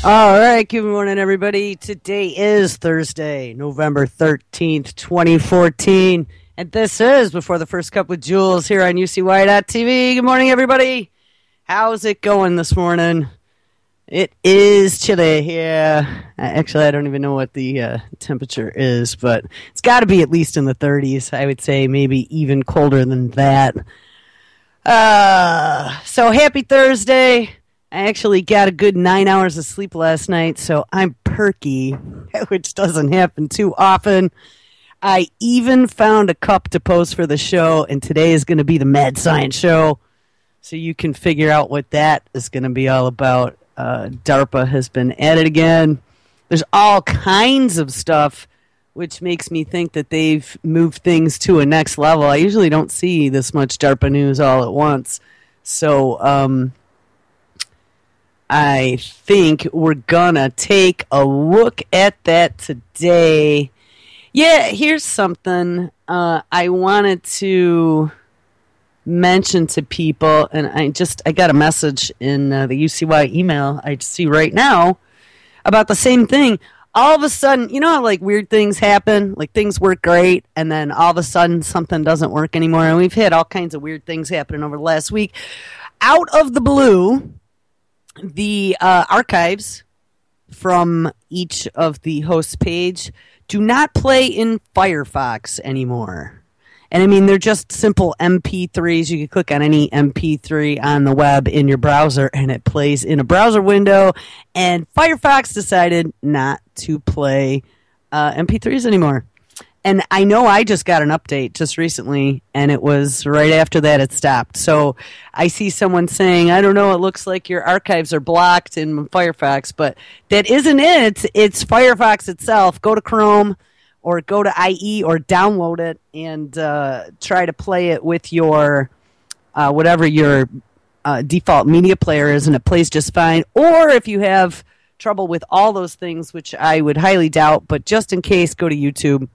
All right, good morning, everybody. Today is Thursday, November 13th, 2014, and this is Before the First Cup with Jules here on UCY.TV. Good morning, everybody. How's it going this morning? It is chilly here. Actually, I don't even know what the temperature is, but it's got to be at least in the 30s. I would say maybe even colder than that. So happy Thursday. I actually got a good 9 hours of sleep last night, so I'm perky, which doesn't happen too often. I even found a cup to post for the show, and today is going to be the Mad Science Show, so you can figure out what that is going to be all about. DARPA has been at it again. There's all kinds of stuff, which makes me think that they've moved things to a next level. I usually don't see this much DARPA news all at once, so I think we're gonna take a look at that today. Yeah, here's something I wanted to mention to people, and I got a message in the UCY email I see right now about the same thing. All of a sudden, you know how like weird things happen, like things work great, and then all of a sudden something doesn't work anymore, and we've had all kinds of weird things happening over the last week. Out of the blue, the archives from each of the hosts' page do not play in Firefox anymore. And I mean, they're just simple MP3s. You can click on any MP3 on the web in your browser, and it plays in a browser window. And Firefox decided not to play MP3s anymore. And I know I just got an update just recently, and it was right after that it stopped. So I see someone saying, I don't know, it looks like your archives are blocked in Firefox, but that isn't it. It's Firefox itself. Go to Chrome or go to IE or download it and try to play it with your whatever your default media player is, and it plays just fine. Or if you have trouble with all those things, which I would highly doubt, but just in case, go to YouTube.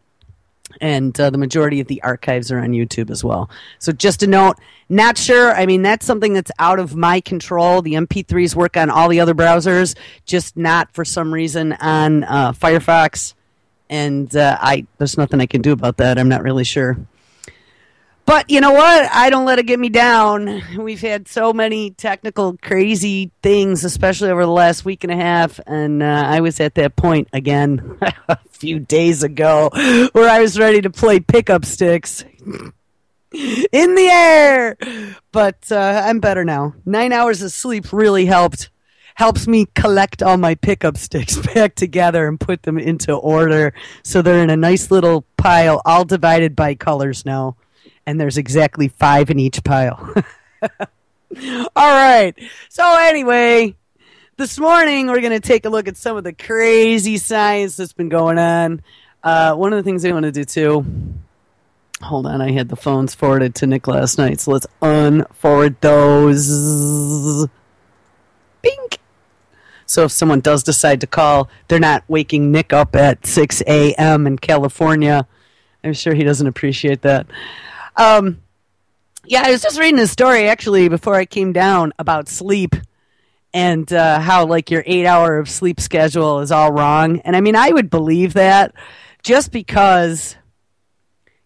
And the majority of the archives are on YouTube as well. So just a note, not sure. I mean, that's something that's out of my control. The MP3s work on all the other browsers, just not for some reason on Firefox. And there's nothing I can do about that. I'm not really sure. But you know what? I don't let it get me down. We've had so many technical crazy things, especially over the last week and a half. And I was at that point again a few days ago where I was ready to play pickup sticks in the air. But I'm better now. 9 hours of sleep really helps me collect all my pickup sticks back together and put them into order. So they're in a nice little pile, all divided by colors now. And there's exactly 5 in each pile. All right. So anyway, this morning we're going to take a look at some of the crazy science that's been going on. One of the things I want to do too, hold on, I had the phones forwarded to Nick last night, so let's unforward those. Bink. So if someone does decide to call, they're not waking Nick up at 6 a.m. in California. I'm sure he doesn't appreciate that. Yeah, I was just reading a story actually before I came down about sleep and how like your 8-hour of sleep schedule is all wrong. And I mean, I would believe that just because,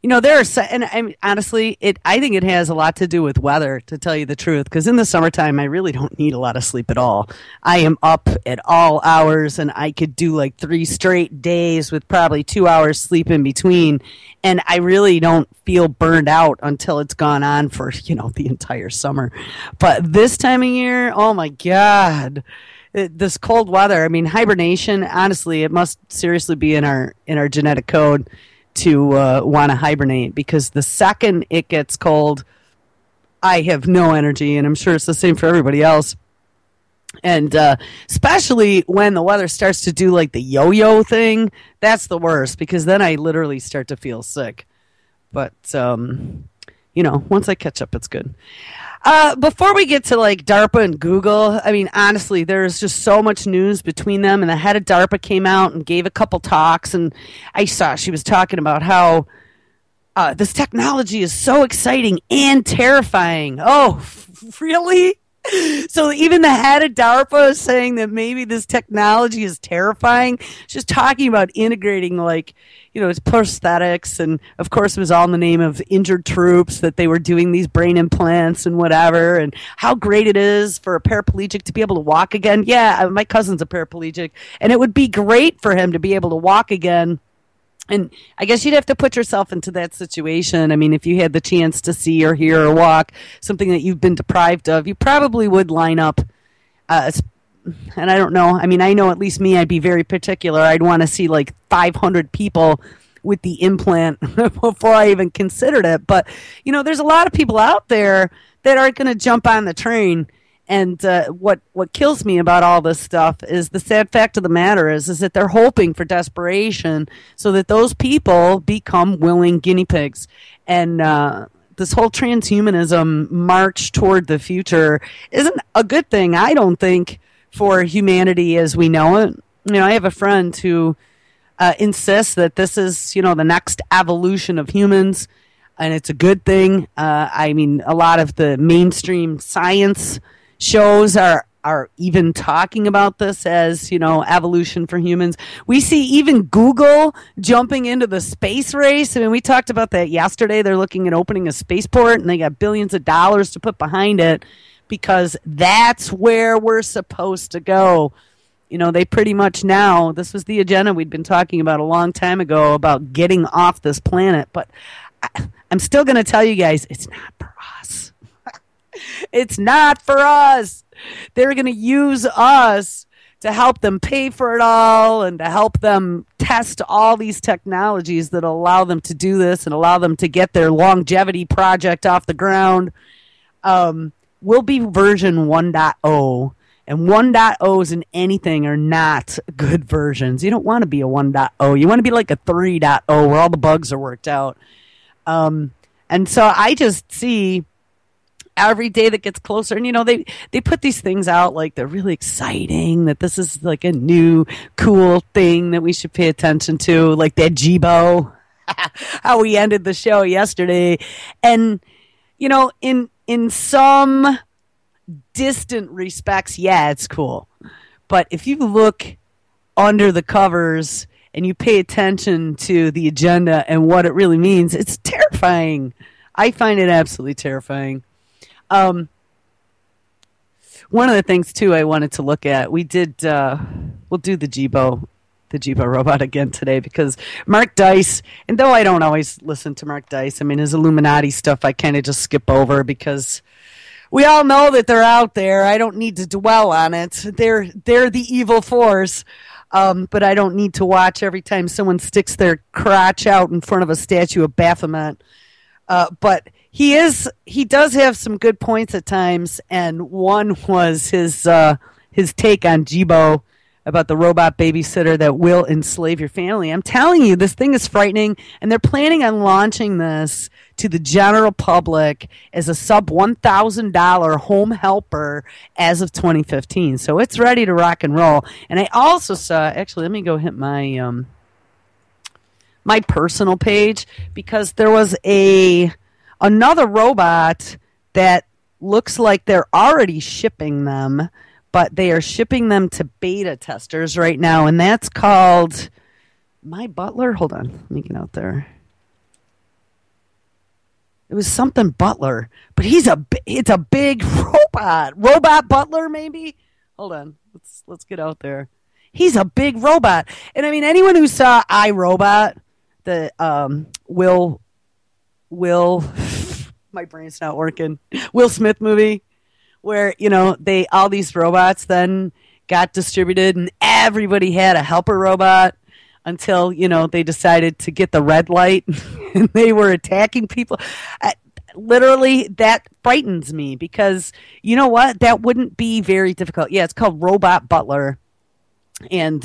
you know, and I mean, honestly, I think it has a lot to do with weather, to tell you the truth, because in the summertime, I really don't need a lot of sleep at all. I am up at all hours, and I could do like 3 straight days with probably 2 hours sleep in between, and I really don't feel burned out until it's gone on for, you know, the entire summer. But this time of year, oh my God, this cold weather, I mean, hibernation, honestly, it must seriously be in our genetic code to want to hibernate, because the second it gets cold, I have no energy, and I'm sure it's the same for everybody else. And especially when the weather starts to do like the yo-yo thing, that's the worst, because then I literally start to feel sick. But, you know, once I catch up, it's good. Before we get to like DARPA and Google, I mean, honestly, there's just so much news between them. And the head of DARPA came out and gave a couple talks, and I saw she was talking about how this technology is so exciting and terrifying. Oh, really? So even the head of DARPA is saying that maybe this technology is terrifying. Just talking about integrating, like, it's prosthetics, and of course it was all in the name of injured troops, that they were doing these brain implants and whatever, and how great it is for a paraplegic to be able to walk again. Yeah, my cousin's a paraplegic, and it would be great for him to be able to walk again. And I guess you'd have to put yourself into that situation. I mean, if you had the chance to see or hear or walk something that you've been deprived of, you probably would line up. And I don't know. I mean, I know at least me, I'd be very particular. I'd want to see like 500 people with the implant before I even considered it. But, there's a lot of people out there that aren't going to jump on the train. And what kills me about all this stuff is the sad fact of the matter is that they're hoping for desperation so that those people become willing guinea pigs. And this whole transhumanism march toward the future isn't a good thing, I don't think, for humanity as we know it. I have a friend who insists that this is, the next evolution of humans, and it's a good thing. I mean, a lot of the mainstream science shows are even talking about this as, evolution for humans. We see even Google jumping into the space race. I mean, we talked about that yesterday. They're looking at opening a spaceport, and they got billions of dollars to put behind it because that's where we're supposed to go. They pretty much now, this was the agenda we'd been talking about a long time ago about getting off this planet. But I'm still going to tell you guys, it's not for us. It's not for us. They're going to use us to help them pay for it all and to help them test all these technologies that allow them to do this and allow them to get their longevity project off the ground. We'll be version 1.0, and 1.0s in anything are not good versions. You don't want to be a 1.0. You want to be like a 3.0 where all the bugs are worked out. And so I just see every day that gets closer, and they put these things out like they're really exciting, that this is like a new cool thing that we should pay attention to, like that Jibo, how we ended the show yesterday. And in some distant respects, yeah, it's cool, but if you look under the covers and you pay attention to the agenda and what it really means, it's terrifying. I find it absolutely terrifying. One of the things too I wanted to look at, we'll do the Jibo robot again today, because Mark Dice, and though I don't always listen to Mark Dice, I mean, his Illuminati stuff I kind of just skip over because we all know that they're out there. I don't need to dwell on it. They're the evil force. But I don't need to watch every time someone sticks their crotch out in front of a statue of Baphomet. But he does have some good points at times, and one was his take on Jibo about the robot babysitter that will enslave your family. I'm telling you, this thing is frightening, and they're planning on launching this to the general public as a sub $1,000 home helper as of 2015. So it's ready to rock and roll. And I also saw, actually, let me go hit my my personal page, because there was another robot that looks like they're already shipping them, but they are shipping them to beta testers right now, and that's called My Butler. Hold on, let me get out there. It was something Butler, but it's a big robot. Robot Butler, maybe? Hold on, let's get out there. He's a big robot, and I mean, anyone who saw iRobot, the Will, my brain's not working, Will Smith movie, where, all these robots then got distributed and everybody had a helper robot until, they decided to get the red light and they were attacking people. Literally, that frightens me, because you know what? That wouldn't be very difficult. Yeah, it's called Robot Butler. And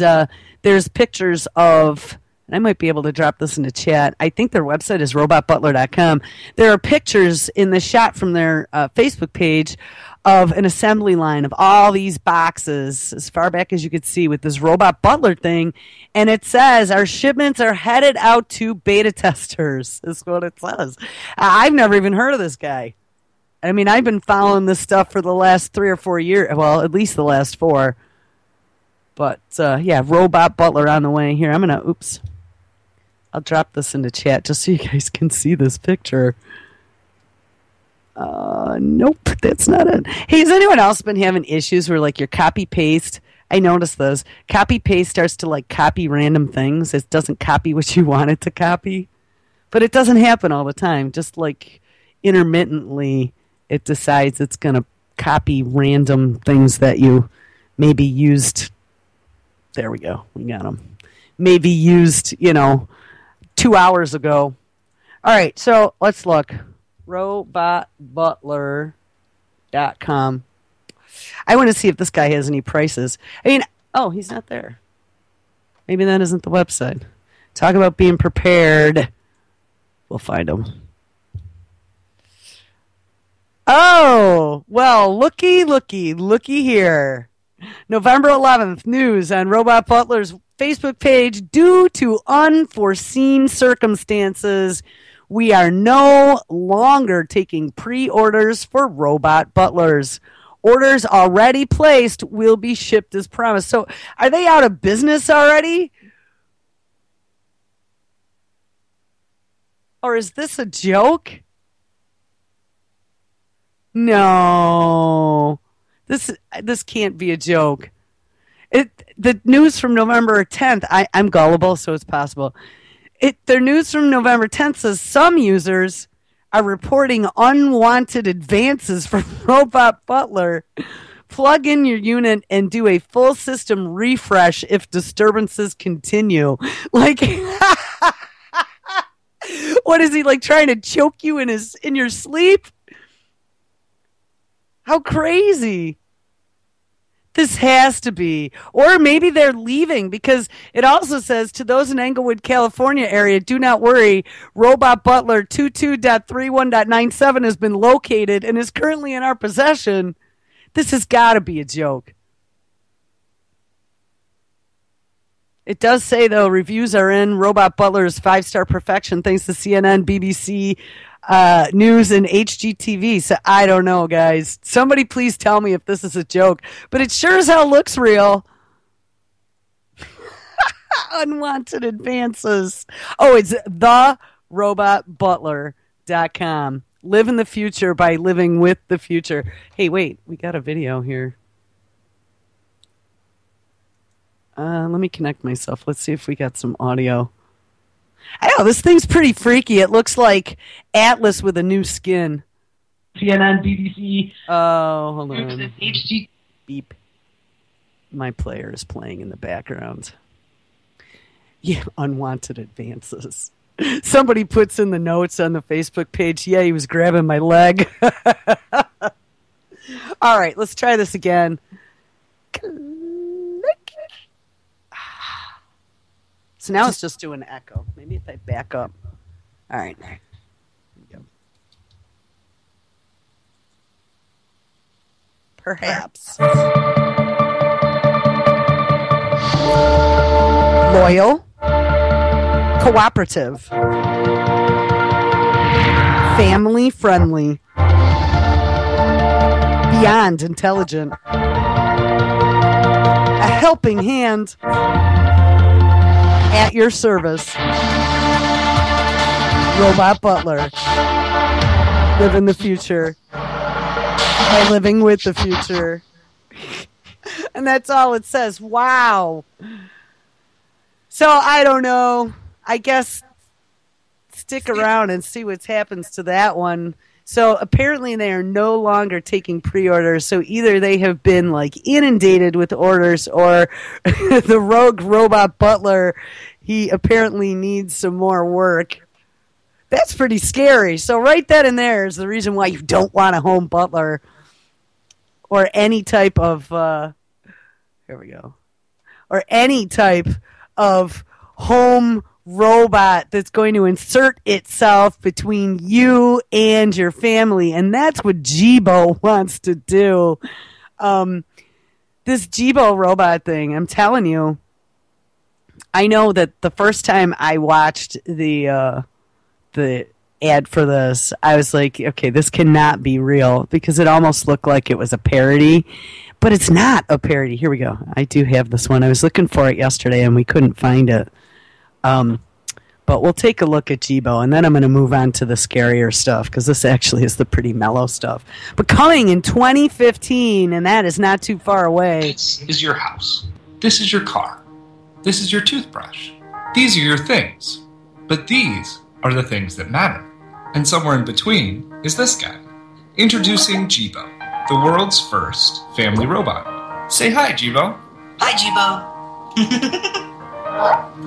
there's pictures of, and I might be able to drop this in the chat. I think their website is robotbutler.com. There are pictures in the shot from their Facebook page of an assembly line of all these boxes as far back as you could see with this Robot Butler thing. And it says, our shipments are headed out to beta testers, is what it says. I've never even heard of this guy. I mean, I've been following this stuff for the last 3 or 4 years. Well, at least the last 4. But, yeah, Robot Butler on the way. Here, I'll drop this into chat just so you guys can see this picture. Nope, that's not it. Hey, has anyone else been having issues where, like, your copy-paste... I noticed those. Copy-paste starts to, like, copy random things. It doesn't copy what you want it to copy. But it doesn't happen all the time. Just, like, intermittently, it decides it's going to copy random things that you maybe used. There we go. We got them. Maybe used, 2 hours ago. All right, so let's look. Robotbutler.com. I want to see if this guy has any prices. I mean, he's not there. Maybe that isn't the website. Talk about being prepared. We'll find him. Oh, well, looky here. November 11th, news on Robot Butler's Facebook page. Due to unforeseen circumstances, we are no longer taking pre-orders for Robot Butlers. Orders already placed will be shipped as promised. So are they out of business already? Or is this a joke? No. This can't be a joke. The news from November 10th, I'm gullible, so it's possible. The news from November 10th says some users are reporting unwanted advances from Robot Butler. Plug in your unit and do a full system refresh if disturbances continue. Like, what is he, like, trying to choke you in your sleep? How crazy. This has to be. Or maybe they're leaving, because it also says, to those in Englewood, California area, do not worry. Robot Butler 22.31.97 has been located and is currently in our possession. This has got to be a joke. It does say, though, reviews are in. Robot Butler is 5-star perfection thanks to CNN, BBC, News, and HGTV. So I don't know, guys. Somebody please tell me if this is a joke. But it sure as hell looks real. Unwanted advances. Oh, it's therobotbutler.com. Live in the future by living with the future. Hey, wait. We got a video here. Let me connect myself. Let's see if we got some audio. I know, this thing's pretty freaky. It looks like Atlas with a new skin. CNN, BBC. Oh, hold on. HG. Beep. My player is playing in the background. Yeah, unwanted advances. Somebody puts in the notes on the Facebook page, yeah, he was grabbing my leg. All right, let's try this again. So now it's just doing echo. Maybe if I back up. All right. There we go. Perhaps. Loyal. Cooperative. Family friendly. Beyond intelligent. A helping hand. At your service. Robot Butler. Live in the future. By living with the future. And that's all it says. Wow. So, I don't know. I guess stick around and see what happens to that one. So apparently they are no longer taking pre-orders. So either they have been like inundated with orders, or the rogue Robot Butler, he apparently needs some more work. That's pretty scary. So right then and there is the reason why you don't want a home butler or any type of here we go. Or any type of home robot that's going to insert itself between you and your family. And that's what Jibo wants to do. This Jibo robot thing, I'm telling you, I know that the first time I watched the ad for this, I was like, okay, this cannot be real because it almost looked like it was a parody. But it's not a parody. Here we go. I do have this one. I was looking for it yesterday and we couldn't find it. But we'll take a look at Jibo, and then I'm going to move on to the scarier stuff because this actually is the pretty mellow stuff. But coming in 2015, and that is not too far away. This is your house. This is your car. This is your toothbrush. These are your things. But these are the things that matter. And somewhere in between is this guy. Introducing Jibo, the world's first family robot. Say hi, Jibo. Hi, Jibo.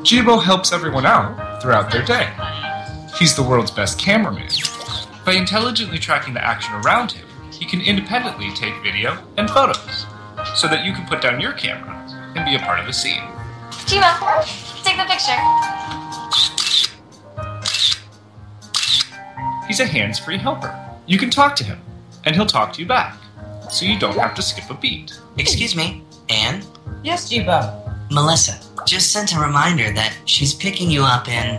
Jibo helps everyone out throughout their day. He's the world's best cameraman. By intelligently tracking the action around him, he can independently take video and photos, so that you can put down your camera and be a part of the scene. Jibo, take the picture. He's a hands-free helper. You can talk to him, and he'll talk to you back, so you don't have to skip a beat. Excuse me, Anne? Yes, Jibo. Melissa just sent a reminder that she's picking you up in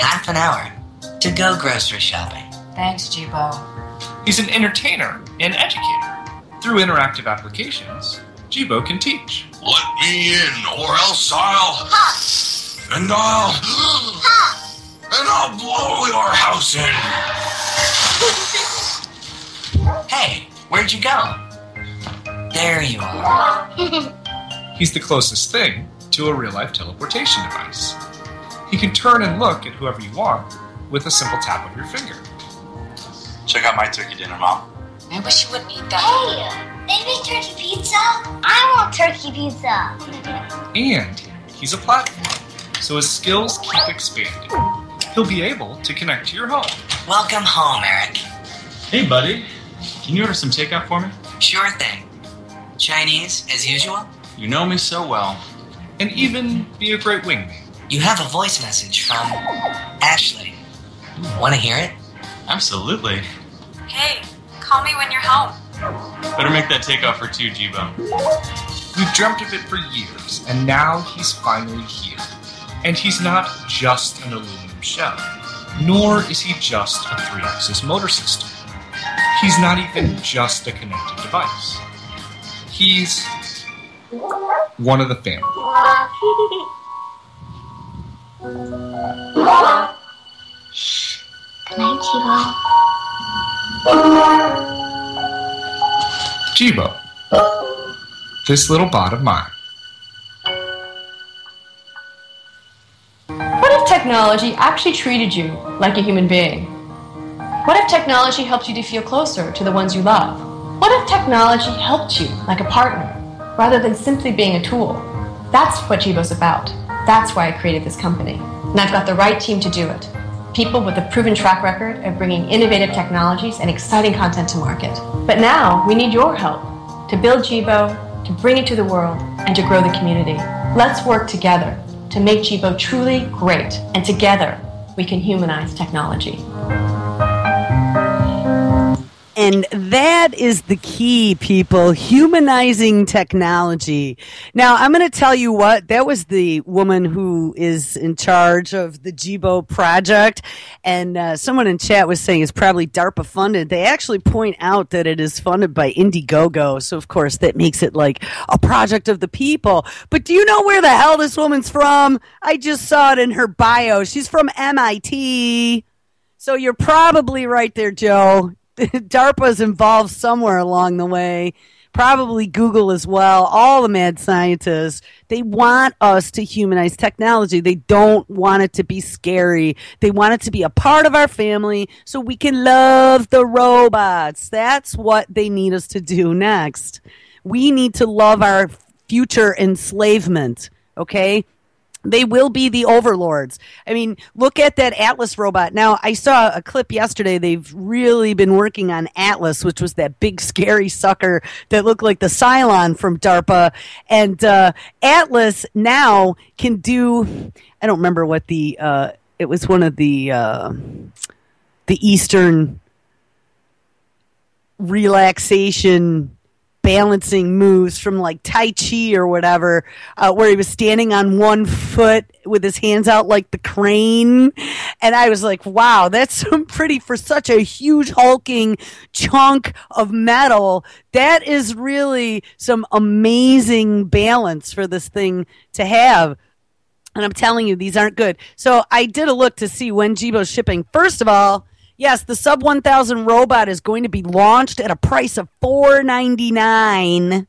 half an hour to go grocery shopping. Thanks, Jibo. He's an entertainer and educator. Through interactive applications, Jibo can teach. Let me in, or else I'll... Ha! And I'll... Ha! And I'll blow your house in. Hey, where'd you go? There you are. He's the closest thing to a real-life teleportation device. He can turn and look at whoever you want with a simple tap of your finger. Check out my turkey dinner, Mom. I wish you wouldn't eat that. Hey, they make turkey pizza? I want turkey pizza. And he's a platform, so his skills keep expanding. He'll be able to connect to your home. Welcome home, Eric. Hey, buddy. Can you order some takeout for me? Sure thing. Chinese, as usual? You know me so well. And even be a great wingman. You have a voice message from Ashley. Want to hear it? Absolutely. Hey, call me when you're home. Better make that takeout for two, Jibo. We've dreamt of it for years, and now he's finally here. And he's not just an aluminum shell, nor is he just a 3-axis motor system. He's not even just a connected device. He's one of the family. Shh. Good night, Jibo. Jibo, this little bot of mine. What if technology actually treated you like a human being? What if technology helped you to feel closer to the ones you love? What if technology helped you like a partner, rather than simply being a tool? That's what Jibo's about. That's why I created this company. And I've got the right team to do it. People with a proven track record of bringing innovative technologies and exciting content to market. But now, we need your help to build Jibo, to bring it to the world, and to grow the community. Let's work together to make Jibo truly great. And together, we can humanize technology. And that is the key, people. Humanizing technology. Now, I'm going to tell you what, that was the woman who is in charge of the Jibo project. And someone in chat was saying it's probably DARPA funded. They actually point out that it is funded by Indiegogo. So, of course, that makes it like a project of the people. But do you know where the hell this woman's from? I just saw it in her bio. She's from MIT. So you're probably right there, Joe. DARPA's involved somewhere along the way. Probably Google as well. All the mad scientists. They want us to humanize technology. They don't want it to be scary. They want it to be a part of our family so we can love the robots. That's what they need us to do next. We need to love our future enslavement, okay? They will be the overlords. I mean, look at that Atlas robot. Now, I saw a clip yesterday. They've really been working on Atlas, which was that big, scary sucker that looked like the Cylon from DARPA. And Atlas now can do, I don't remember what it was one of the Eastern relaxation balancing moves from like Tai Chi or whatever, where he was standing on one foot with his hands out like the crane. And I was like, wow, that's pretty for such a huge hulking chunk of metal. That is really some amazing balance for this thing to have. And I'm telling you, these aren't good. So I did a look to see when Jibo's shipping. First of all, yes, the sub 1000 robot is going to be launched at a price of $499.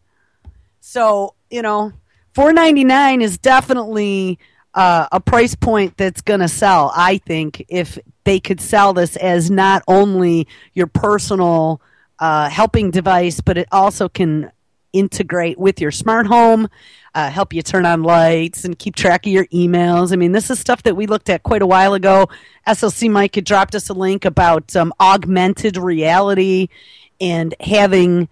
So, $499 is definitely a price point that's going to sell, I think, if they could sell this as not only your personal helping device, but it also can integrate with your smart home, help you turn on lights and keep track of your emails. I mean, this is stuff that we looked at quite a while ago. SLC Mike had dropped us a link about augmented reality and having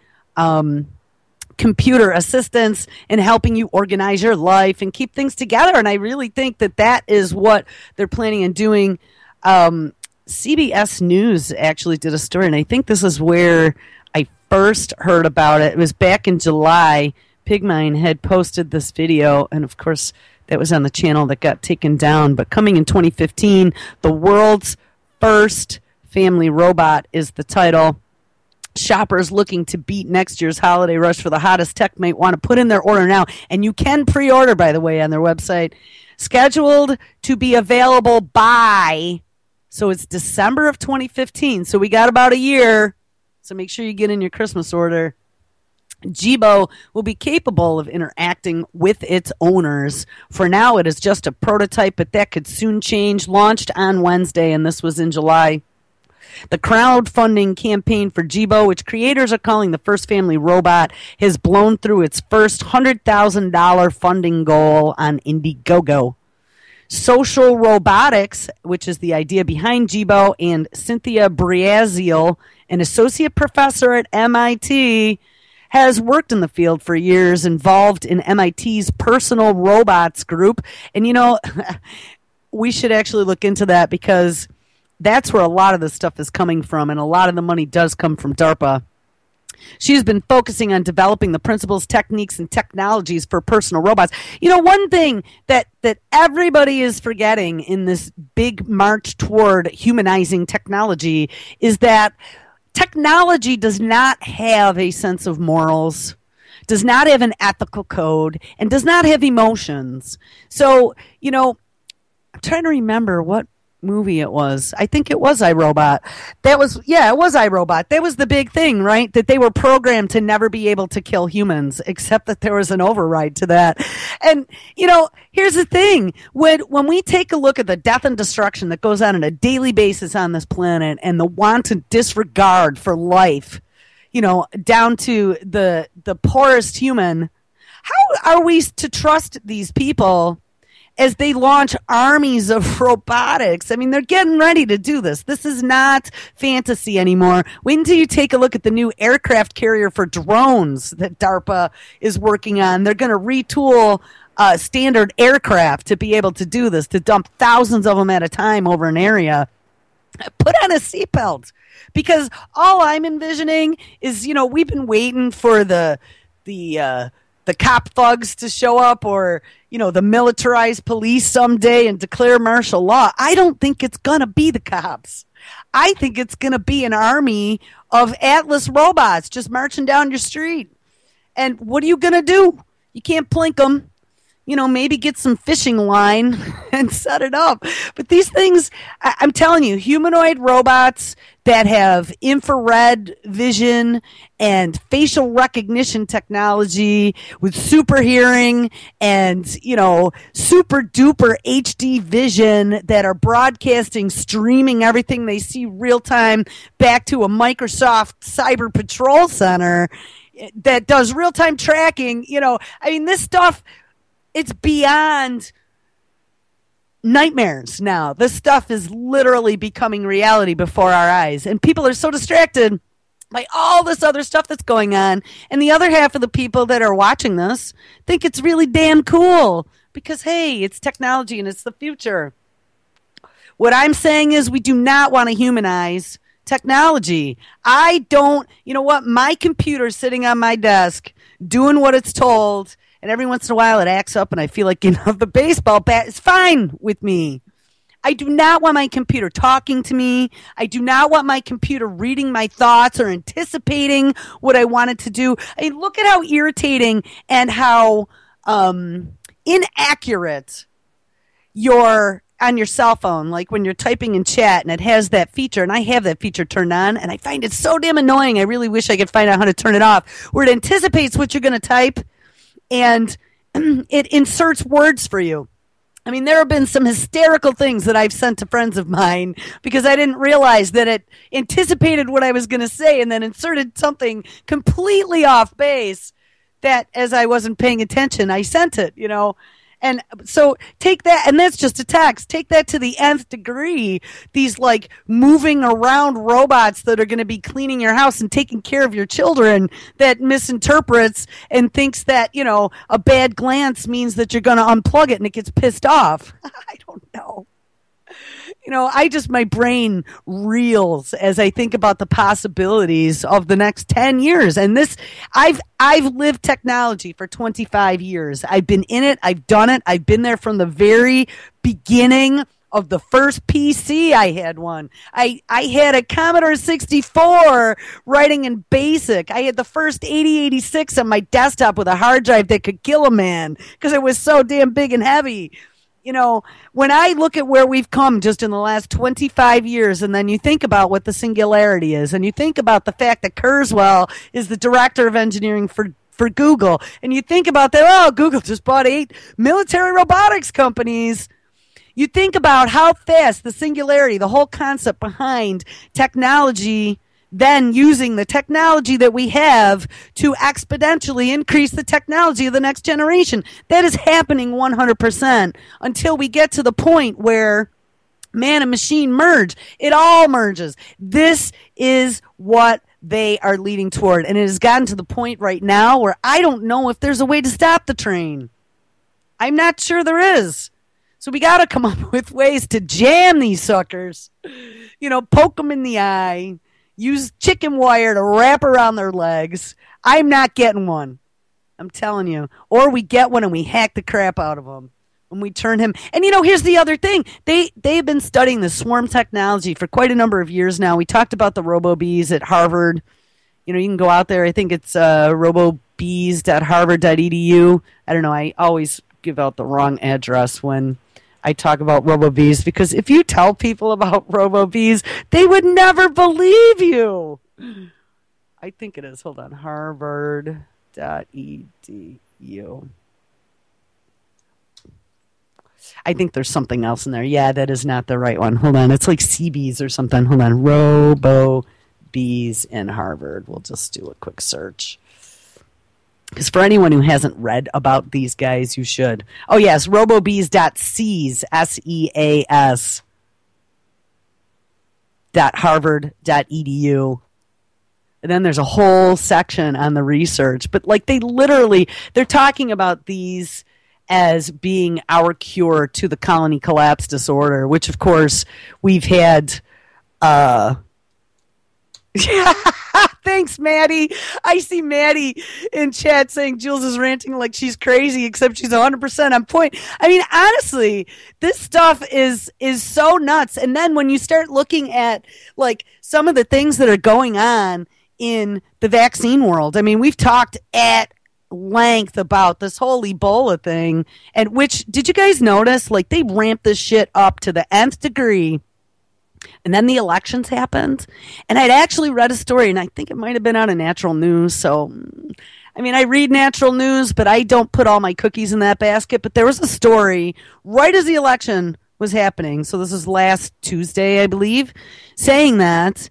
computer assistance and helping you organize your life and keep things together. And I really think that that is what they're planning on doing. CBS News actually did a story, and I think this is where I first heard about it. It was back in July. Pigmine had posted this video, and of course, that was on the channel that got taken down. But coming in 2015, the world's first family robot is the title. Shoppers looking to beat next year's holiday rush for the hottest tech might want to put in their order now. And you can pre-order, by the way, on their website. Scheduled to be available by, so it's December of 2015. So we got about a year. So make sure you get in your Christmas order. Jibo will be capable of interacting with its owners. For now, it is just a prototype, but that could soon change. Launched on Wednesday, and this was in July. The crowdfunding campaign for Jibo, which creators are calling the first family robot, has blown through its first $100,000 funding goal on Indiegogo. Social Robotics, which is the idea behind Jibo, and Cynthia Briaziel, an associate professor at MIT, has worked in the field for years, involved in MIT's personal robots group. And, we should actually look into that because that's where a lot of this stuff is coming from, and a lot of the money does come from DARPA. She's been focusing on developing the principles, techniques, and technologies for personal robots. One thing that everybody is forgetting in this big march toward humanizing technology is that technology does not have a sense of morals, does not have an ethical code, and does not have emotions. So, I'm trying to remember what movie it was. I think it was iRobot. It was iRobot. That was the big thing, right? That they were programmed to never be able to kill humans, except that there was an override to that. And, here's the thing. When we take a look at the death and destruction that goes on a daily basis on this planet and the wanton disregard for life, down to the poorest human, how are we to trust these people as they launch armies of robotics? I mean, they're getting ready to do this. This is not fantasy anymore. Wait until you take a look at the new aircraft carrier for drones that DARPA is working on. They're going to retool standard aircraft to be able to do this, to dump thousands of them at a time over an area. Put on a seatbelt, because all I'm envisioning is, we've been waiting for the cop thugs to show up, or, the militarized police someday and declare martial law. I don't think it's going to be the cops. I think it's going to be an army of Atlas robots just marching down your street. And what are you going to do? You can't plink them. Maybe get some fishing line and set it up. But these things, I'm telling you, humanoid robots that have infrared vision and facial recognition technology with super hearing and, super duper HD vision that are broadcasting, streaming everything they see real time back to a Microsoft Cyber Patrol Center that does real time tracking. This stuff, it's beyond nightmares now. This stuff is literally becoming reality before our eyes. And people are so distracted by all this other stuff that's going on. And the other half of the people that are watching this think it's really damn cool because, hey, it's technology and it's the future. What I'm saying is we do not want to humanize technology. I don't, you know what? My computer's sitting on my desk doing what it's told, and every once in a while it acts up and I feel like, the baseball bat is fine with me. I do not want my computer talking to me. I do not want my computer reading my thoughts or anticipating what I wanted to do. I mean, look at how irritating and how inaccurate you're on your cell phone, like when you're typing in chat and it has that feature, and I have that feature turned on, and I find it so damn annoying. I really wish I could find out how to turn it off, where it anticipates what you're going to type and it inserts words for you. I mean, there have been some hysterical things that I've sent to friends of mine because I didn't realize that it anticipated what I was going to say and then inserted something completely off base that, as I wasn't paying attention, I sent it, And so take that, and that's just a text. Take that to the nth degree. These like moving around robots that are going to be cleaning your house and taking care of your children that misinterprets and thinks that, a bad glance means that you're going to unplug it and it gets pissed off. I don't know. My brain reels as I think about the possibilities of the next 10 years. And I've lived technology for 25 years. I've been in it. I've done it. I've been there from the very beginning of the first PC. I had one. I had a Commodore 64 writing in BASIC. I had the first 8086 on my desktop with a hard drive that could kill a man because it was so damn big and heavy. When I look at where we've come just in the last 25 years, and then you think about what the singularity is, and you think about the fact that Kurzweil is the director of engineering for Google, and you think about that, Google just bought 8 military robotics companies. You think about how fast the singularity, the whole concept behind technology, then using the technology that we have to exponentially increase the technology of the next generation. That is happening 100% until we get to the point where man and machine merge. It all merges. This is what they are leading toward. And it has gotten to the point right now where I don't know if there's a way to stop the train. I'm not sure there is. So we got to come up with ways to jam these suckers. Poke them in the eye. Use chicken wire to wrap around their legs. I'm not getting one. I'm telling you. Or we get one and we hack the crap out of him. And we turn him. And, here's the other thing. They've been studying the swarm technology for quite a number of years now. We talked about the robo-bees at Harvard. You can go out there. I think it's robobees.harvard.edu. I don't know. I always give out the wrong address when I talk about robo-bees, because if you tell people about robo-bees, they would never believe you. I think it is. Hold on. Harvard.edu. I think there's something else in there. Yeah, that is not the right one. Hold on. It's like CBees or something. Hold on. Robo-bees in Harvard. We'll just do a quick search. Because for anyone who hasn't read about these guys, you should. Oh, yes, robobees.seas, S-E-A-S, .harvard.edu. And then there's a whole section on the research. But, they're talking about these as being our cure to the colony collapse disorder, which, of course, we've had... Thanks, Maddie. I see Maddie in chat saying Jules is ranting like she's crazy, except she's 100% on point. I mean, honestly, this stuff is so nuts. And then when you start looking at some of the things that are going on in the vaccine world, I mean, we've talked at length about this whole Ebola thing, and which, did you guys notice? They ramped this shit up to the nth degree. And then the elections happened. And I'd actually read a story, and I think it might have been out of Natural News. So, I mean, I read Natural News, but I don't put all my cookies in that basket. But there was a story right as the election was happening. So this was last Tuesday, I believe, saying that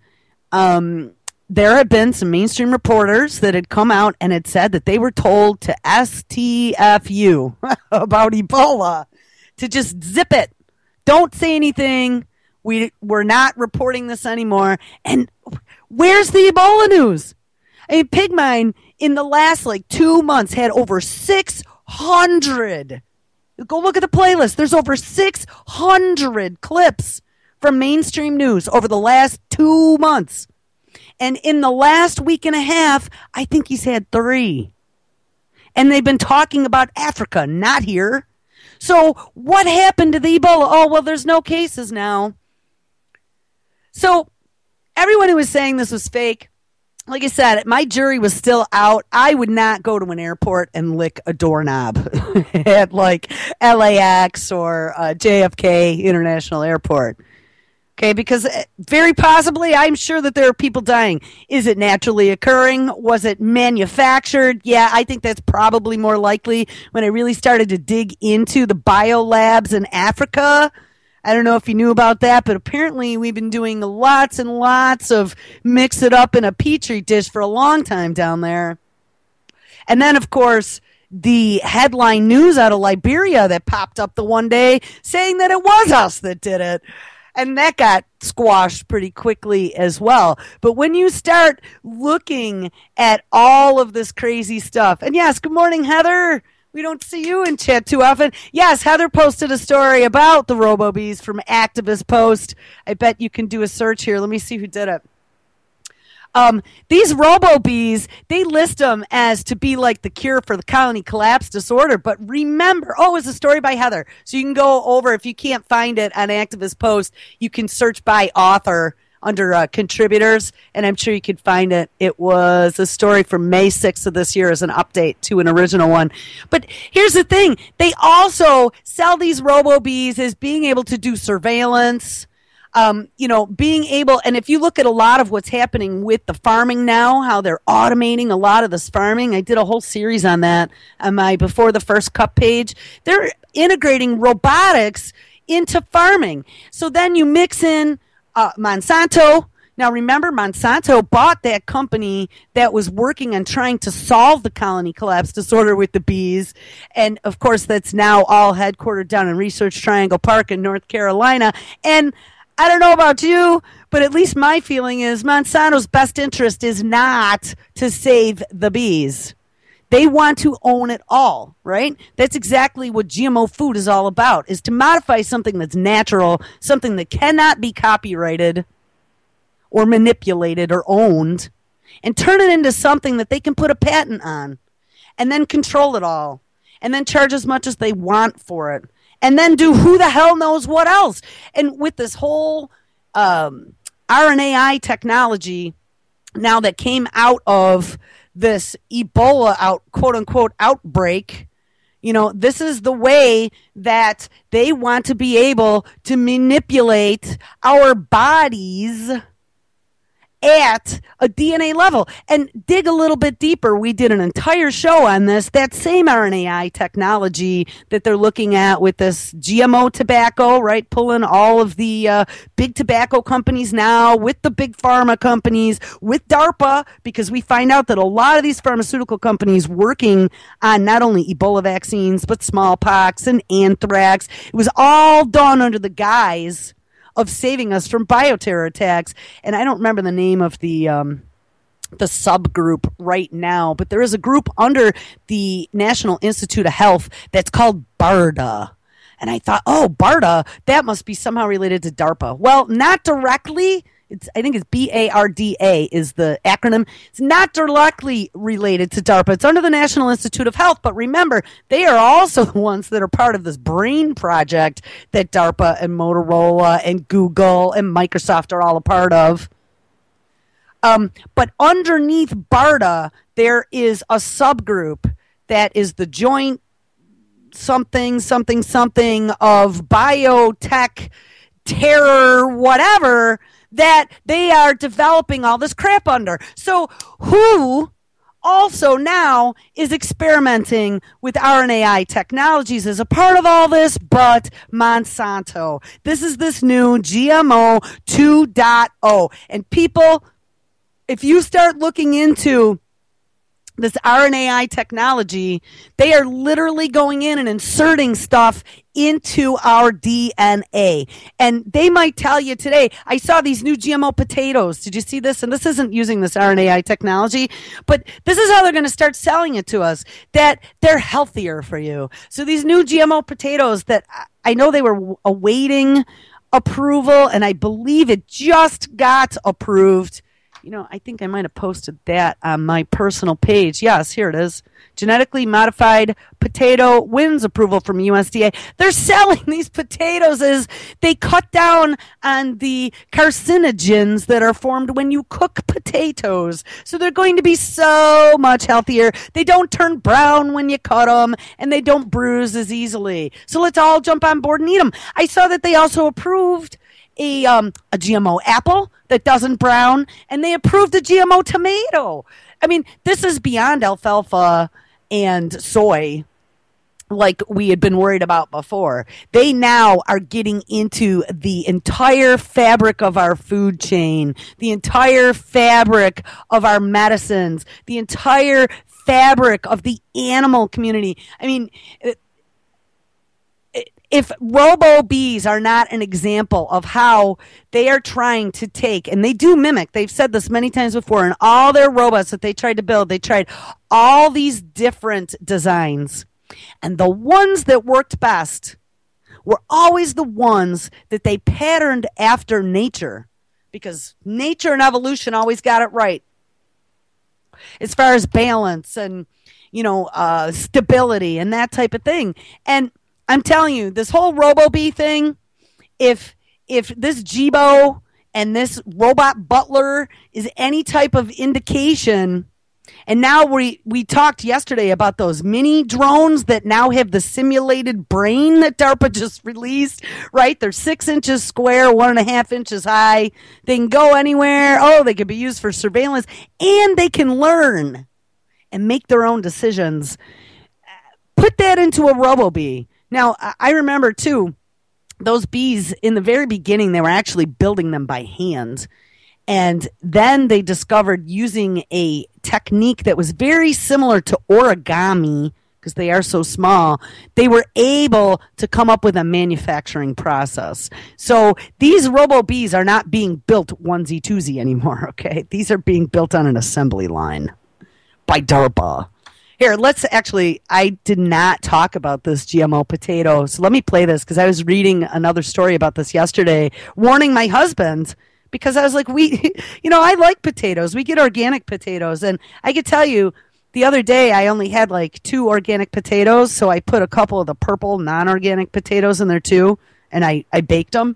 there had been some mainstream reporters that had come out and had said that they were told to STFU about Ebola, to just zip it. Don't say anything. We're not reporting this anymore. And where's the Ebola news? I mean, Pigmine in the last 2 months had over 600. Go look at the playlist. There's over 600 clips from mainstream news over the last 2 months. And in the last week and a half, I think he's had 3. And they've been talking about Africa, not here. So what happened to the Ebola? Oh, well, there's no cases now. So everyone who was saying this was fake, like I said, my jury was still out. I would not go to an airport and lick a doorknob at like LAX or JFK International Airport. Okay, because very possibly, I'm sure that there are people dying. Is it naturally occurring? Was it manufactured? Yeah, I think that's probably more likely. When I really started to dig into the biolabs in Africa, I don't know if you knew about that, but apparently we've been doing lots and lots of mix it up in a petri dish for a long time down there. And then, of course, the headline news out of Liberia that popped up the one day saying that it was us that did it. And that got squashed pretty quickly as well. But when you start looking at all of this crazy stuff, and yes, good morning, Heather. We don't see you in chat too often. Yes, Heather posted a story about the RoboBees from Activist Post. I bet you can do a search here. Let me see who did it. These RoboBees, they list them as to be like the cure for the colony collapse disorder. But remember, it was a story by Heather. So you can go over, if you can't find it on Activist Post, you can search by author under contributors, and I'm sure you could find it. It was a story from May 6th of this year as an update to an original one. But here's the thing. They also sell these RoboBees as being able to do surveillance, being able, and if you look at a lot of what's happening with the farming now, how they're automating a lot of this farming, I did a whole series on that on my Before the First Cup page. They're integrating robotics into farming. So then you mix in Monsanto. Now remember, Monsanto bought that company that was working on trying to solve the colony collapse disorder with the bees. And of course, that's now all headquartered down in Research Triangle Park in North Carolina. And I don't know about you, but at least my feeling is Monsanto's best interest is not to save the bees. They want to own it all, right? That's exactly what GMO food is all about, is to modify something that's natural, something that cannot be copyrighted or manipulated or owned, and turn it into something that they can put a patent on, and then control it all, and then charge as much as they want for it. And then do who the hell knows what else. And with this whole RNAi technology now that came out of this Ebola quote unquote outbreak, this is the way that they want to be able to manipulate our bodies at a DNA level. And dig a little bit deeper. We did an entire show on this. That same RNAi technology that they're looking at with this GMO tobacco, right? Pulling all of the big tobacco companies now with the big pharma companies, with DARPA, because we find out that a lot of these pharmaceutical companies working on not only Ebola vaccines, but smallpox and anthrax. It was all done under the guise of saving us from bioterror attacks. And I don't remember the name of the subgroup right now, but there is a group under the National Institute of Health that's called BARDA. And I thought, BARDA, that must be somehow related to DARPA. Well, not directly. I think it's BARDA is the acronym. It's not directly related to DARPA. It's under the National Institute of Health. But remember, they are also the ones that are part of this brain project that DARPA and Motorola and Google and Microsoft are all a part of. But underneath BARDA, there is a subgroup that is the joint something of biotech, terror, whatever, that they are developing all this crap under. So who also now is experimenting with RNAi technologies as a part of all this, but Monsanto. This is this new GMO 2.0. And people, if you start looking into this RNAi technology, they are literally going in and inserting stuff into our DNA. And they might tell you today, I saw these new GMO potatoes. Did you see this? And this isn't using this RNAi technology, but this is how they're going to start selling it to us, that they're healthier for you. So these new GMO potatoes that I know they were awaiting approval, and I believe it just got approved. You know, I think I might have posted that on my personal page. Yes, here it is. Genetically modified potato wins approval from USDA. They're selling these potatoes as they cut down on the carcinogens that are formed when you cook potatoes. So they're going to be so much healthier. They don't turn brown when you cut them, and they don't bruise as easily. So let's all jump on board and eat them. I saw that they also approved a GMO apple that doesn't brown, and they approved a GMO tomato. I mean, this is beyond alfalfa and soy like we had been worried about before. They now are getting into the entire fabric of our food chain, the entire fabric of our medicines, the entire fabric of the animal community. I mean, if robo-bees are not an example of how they are trying to take, and they do mimic, they've said this many times before, in all their robots that they tried to build, they tried all these different designs. And the ones that worked best were always the ones that they patterned after nature, because nature and evolution always got it right as far as balance and, stability and that type of thing. And I'm telling you, this whole robo-bee thing, if this Jibo and this robot butler is any type of indication, and now we talked yesterday about those mini drones that now have the simulated brain that DARPA just released, right? They're 6 inches square, 1.5 inches high. They can go anywhere. Oh, they could be used for surveillance, and they can learn and make their own decisions. Put that into a robo-bee. Now, I remember, too, those bees, in the very beginning, they were actually building them by hand. And then they discovered using a technique that was very similar to origami, because they are so small, they were able to come up with a manufacturing process. So these robo-bees are not being built onesie-twosie anymore, okay? These are being built on an assembly line by DARPA. Here, I did not talk about this GMO potato, so let me play this, because I was reading another story about this yesterday, warning my husband, because I was like, I like potatoes. We get organic potatoes, and I could tell you, the other day I only had like 2 organic potatoes, so I put a couple of the purple non-organic potatoes in there too, and I baked them.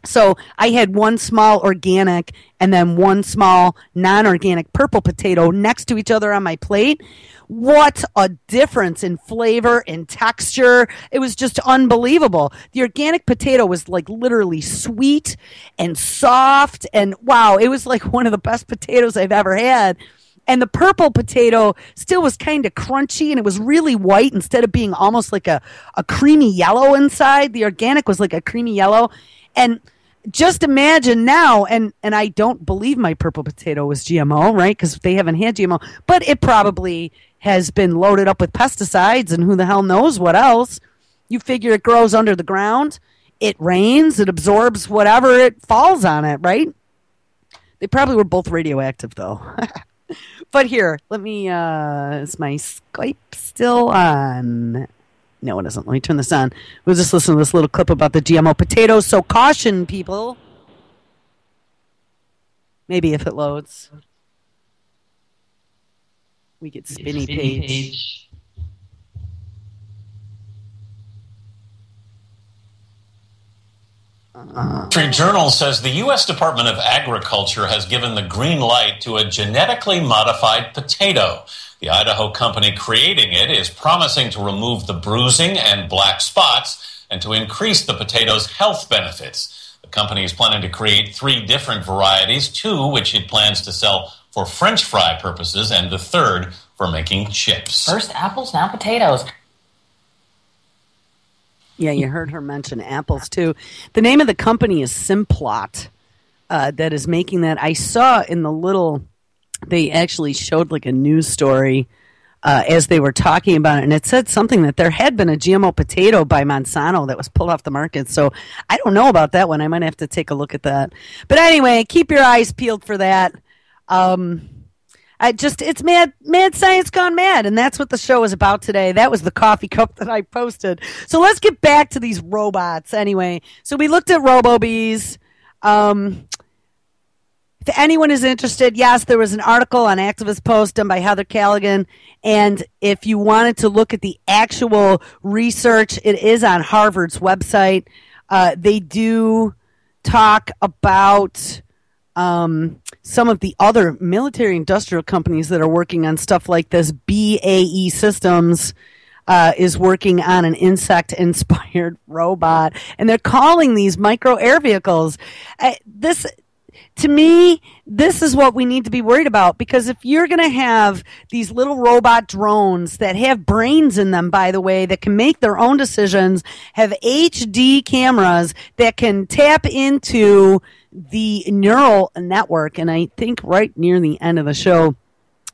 So I had 1 small organic and then 1 small non-organic purple potato next to each other on my plate. What a difference in flavor and texture. It was just unbelievable. The organic potato was like literally sweet and soft, and wow, it was like one of the best potatoes I've ever had. And the purple potato still was kind of crunchy, and it was really white instead of being almost like a creamy yellow inside. The organic was like a creamy yellow. And just imagine now, and I don't believe my purple potato was GMO, right? Because they haven't had GMO, but it probably has been loaded up with pesticides and who the hell knows what else. You figure it grows under the ground, it rains, it absorbs whatever it falls on it, right? They probably were both radioactive, though. But here, let me, is my Skype still on? No, it isn't. Let me turn this on. We'll just listen to this little clip about the GMO potatoes. So caution, people. Maybe if it loads. We get spinny page. Street Journal says the U.S. Department of Agriculture has given the green light to a genetically modified potato. The Idaho company creating it is promising to remove the bruising and black spots and to increase the potato's health benefits. The company is planning to create 3 different varieties, 2 which it plans to sell for French fry purposes and the 3rd for making chips. First apples, now potatoes. Yeah, you heard her mention apples, too. The name of the company is Simplot that is making that. I saw in the little, they actually showed like a news story as they were talking about it, and it said something that there had been a GMO potato by Monsanto that was pulled off the market. So I don't know about that one. I might have to take a look at that. But anyway, keep your eyes peeled for that. It's mad science gone mad. And that's what the show is about today. That was the coffee cup that I posted. So let's get back to these robots anyway. So we looked at RoboBees. If anyone is interested, yes, there was an article on Activist Post done by Heather Callaghan. And if you wanted to look at the actual research, it is on Harvard's website. They do talk about some of the other military industrial companies that are working on stuff like this. BAE Systems is working on an insect-inspired robot, and they're calling these micro air vehicles. To me, this is what we need to be worried about, because if you're going to have these little robot drones that have brains in them, by the way, that can make their own decisions, have HD cameras that can tap into the neural network, and I think right near the end of the show,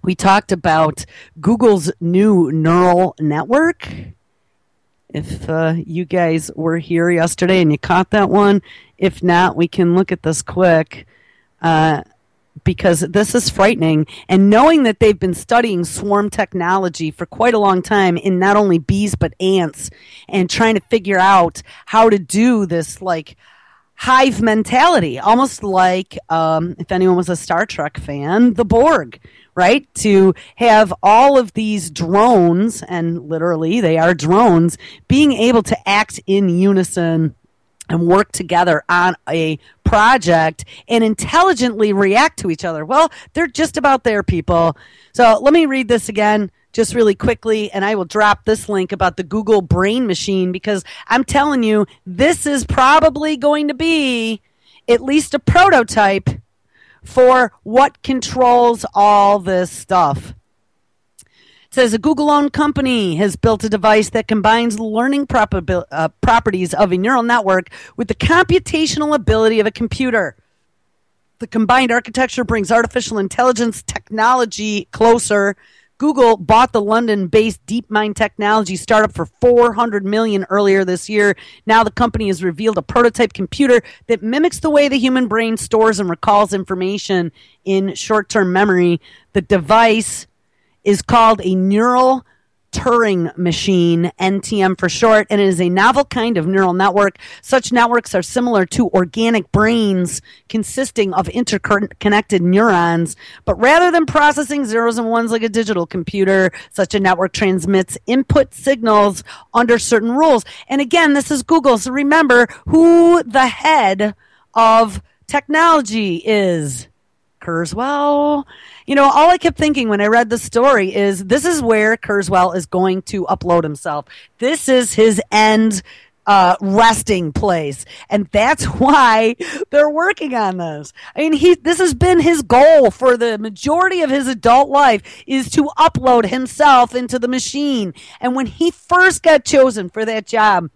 we talked about Google's new neural network. If you guys were here yesterday and you caught that one, if not, we can look at this quick. Because this is frightening. And knowing that they've been studying swarm technology for quite a long time in not only bees but ants, and trying to figure out how to do this like hive mentality, almost like if anyone was a Star Trek fan, the Borg, right? To have all of these drones, and literally they are drones, being able to act in unison and work together on a project and intelligently react to each other. Well, they're just about there, people. So let me read this again just really quickly, and I will drop this link about the Google Brain Machine, because I'm telling you, this is probably going to be at least a prototype for what controls all this stuff. Says a Google-owned company has built a device that combines the learning properties of a neural network with the computational ability of a computer. The combined architecture brings artificial intelligence technology closer. Google bought the London-based DeepMind technology startup for $400 million earlier this year. Now the company has revealed a prototype computer that mimics the way the human brain stores and recalls information in short-term memory. The device is called a neural Turing machine, NTM for short, and it is a novel kind of neural network. Such networks are similar to organic brains consisting of interconnected neurons, but rather than processing zeros and ones like a digital computer, such a network transmits input signals under certain rules. And again, this is Google, so remember who the head of technology is. Kurzweil. You know, all I kept thinking when I read the story is this is where Kurzweil is going to upload himself. This is his end resting place. And that's why they're working on this. I mean, this has been his goal for the majority of his adult life, is to upload himself into the machine. And when he first got chosen for that job,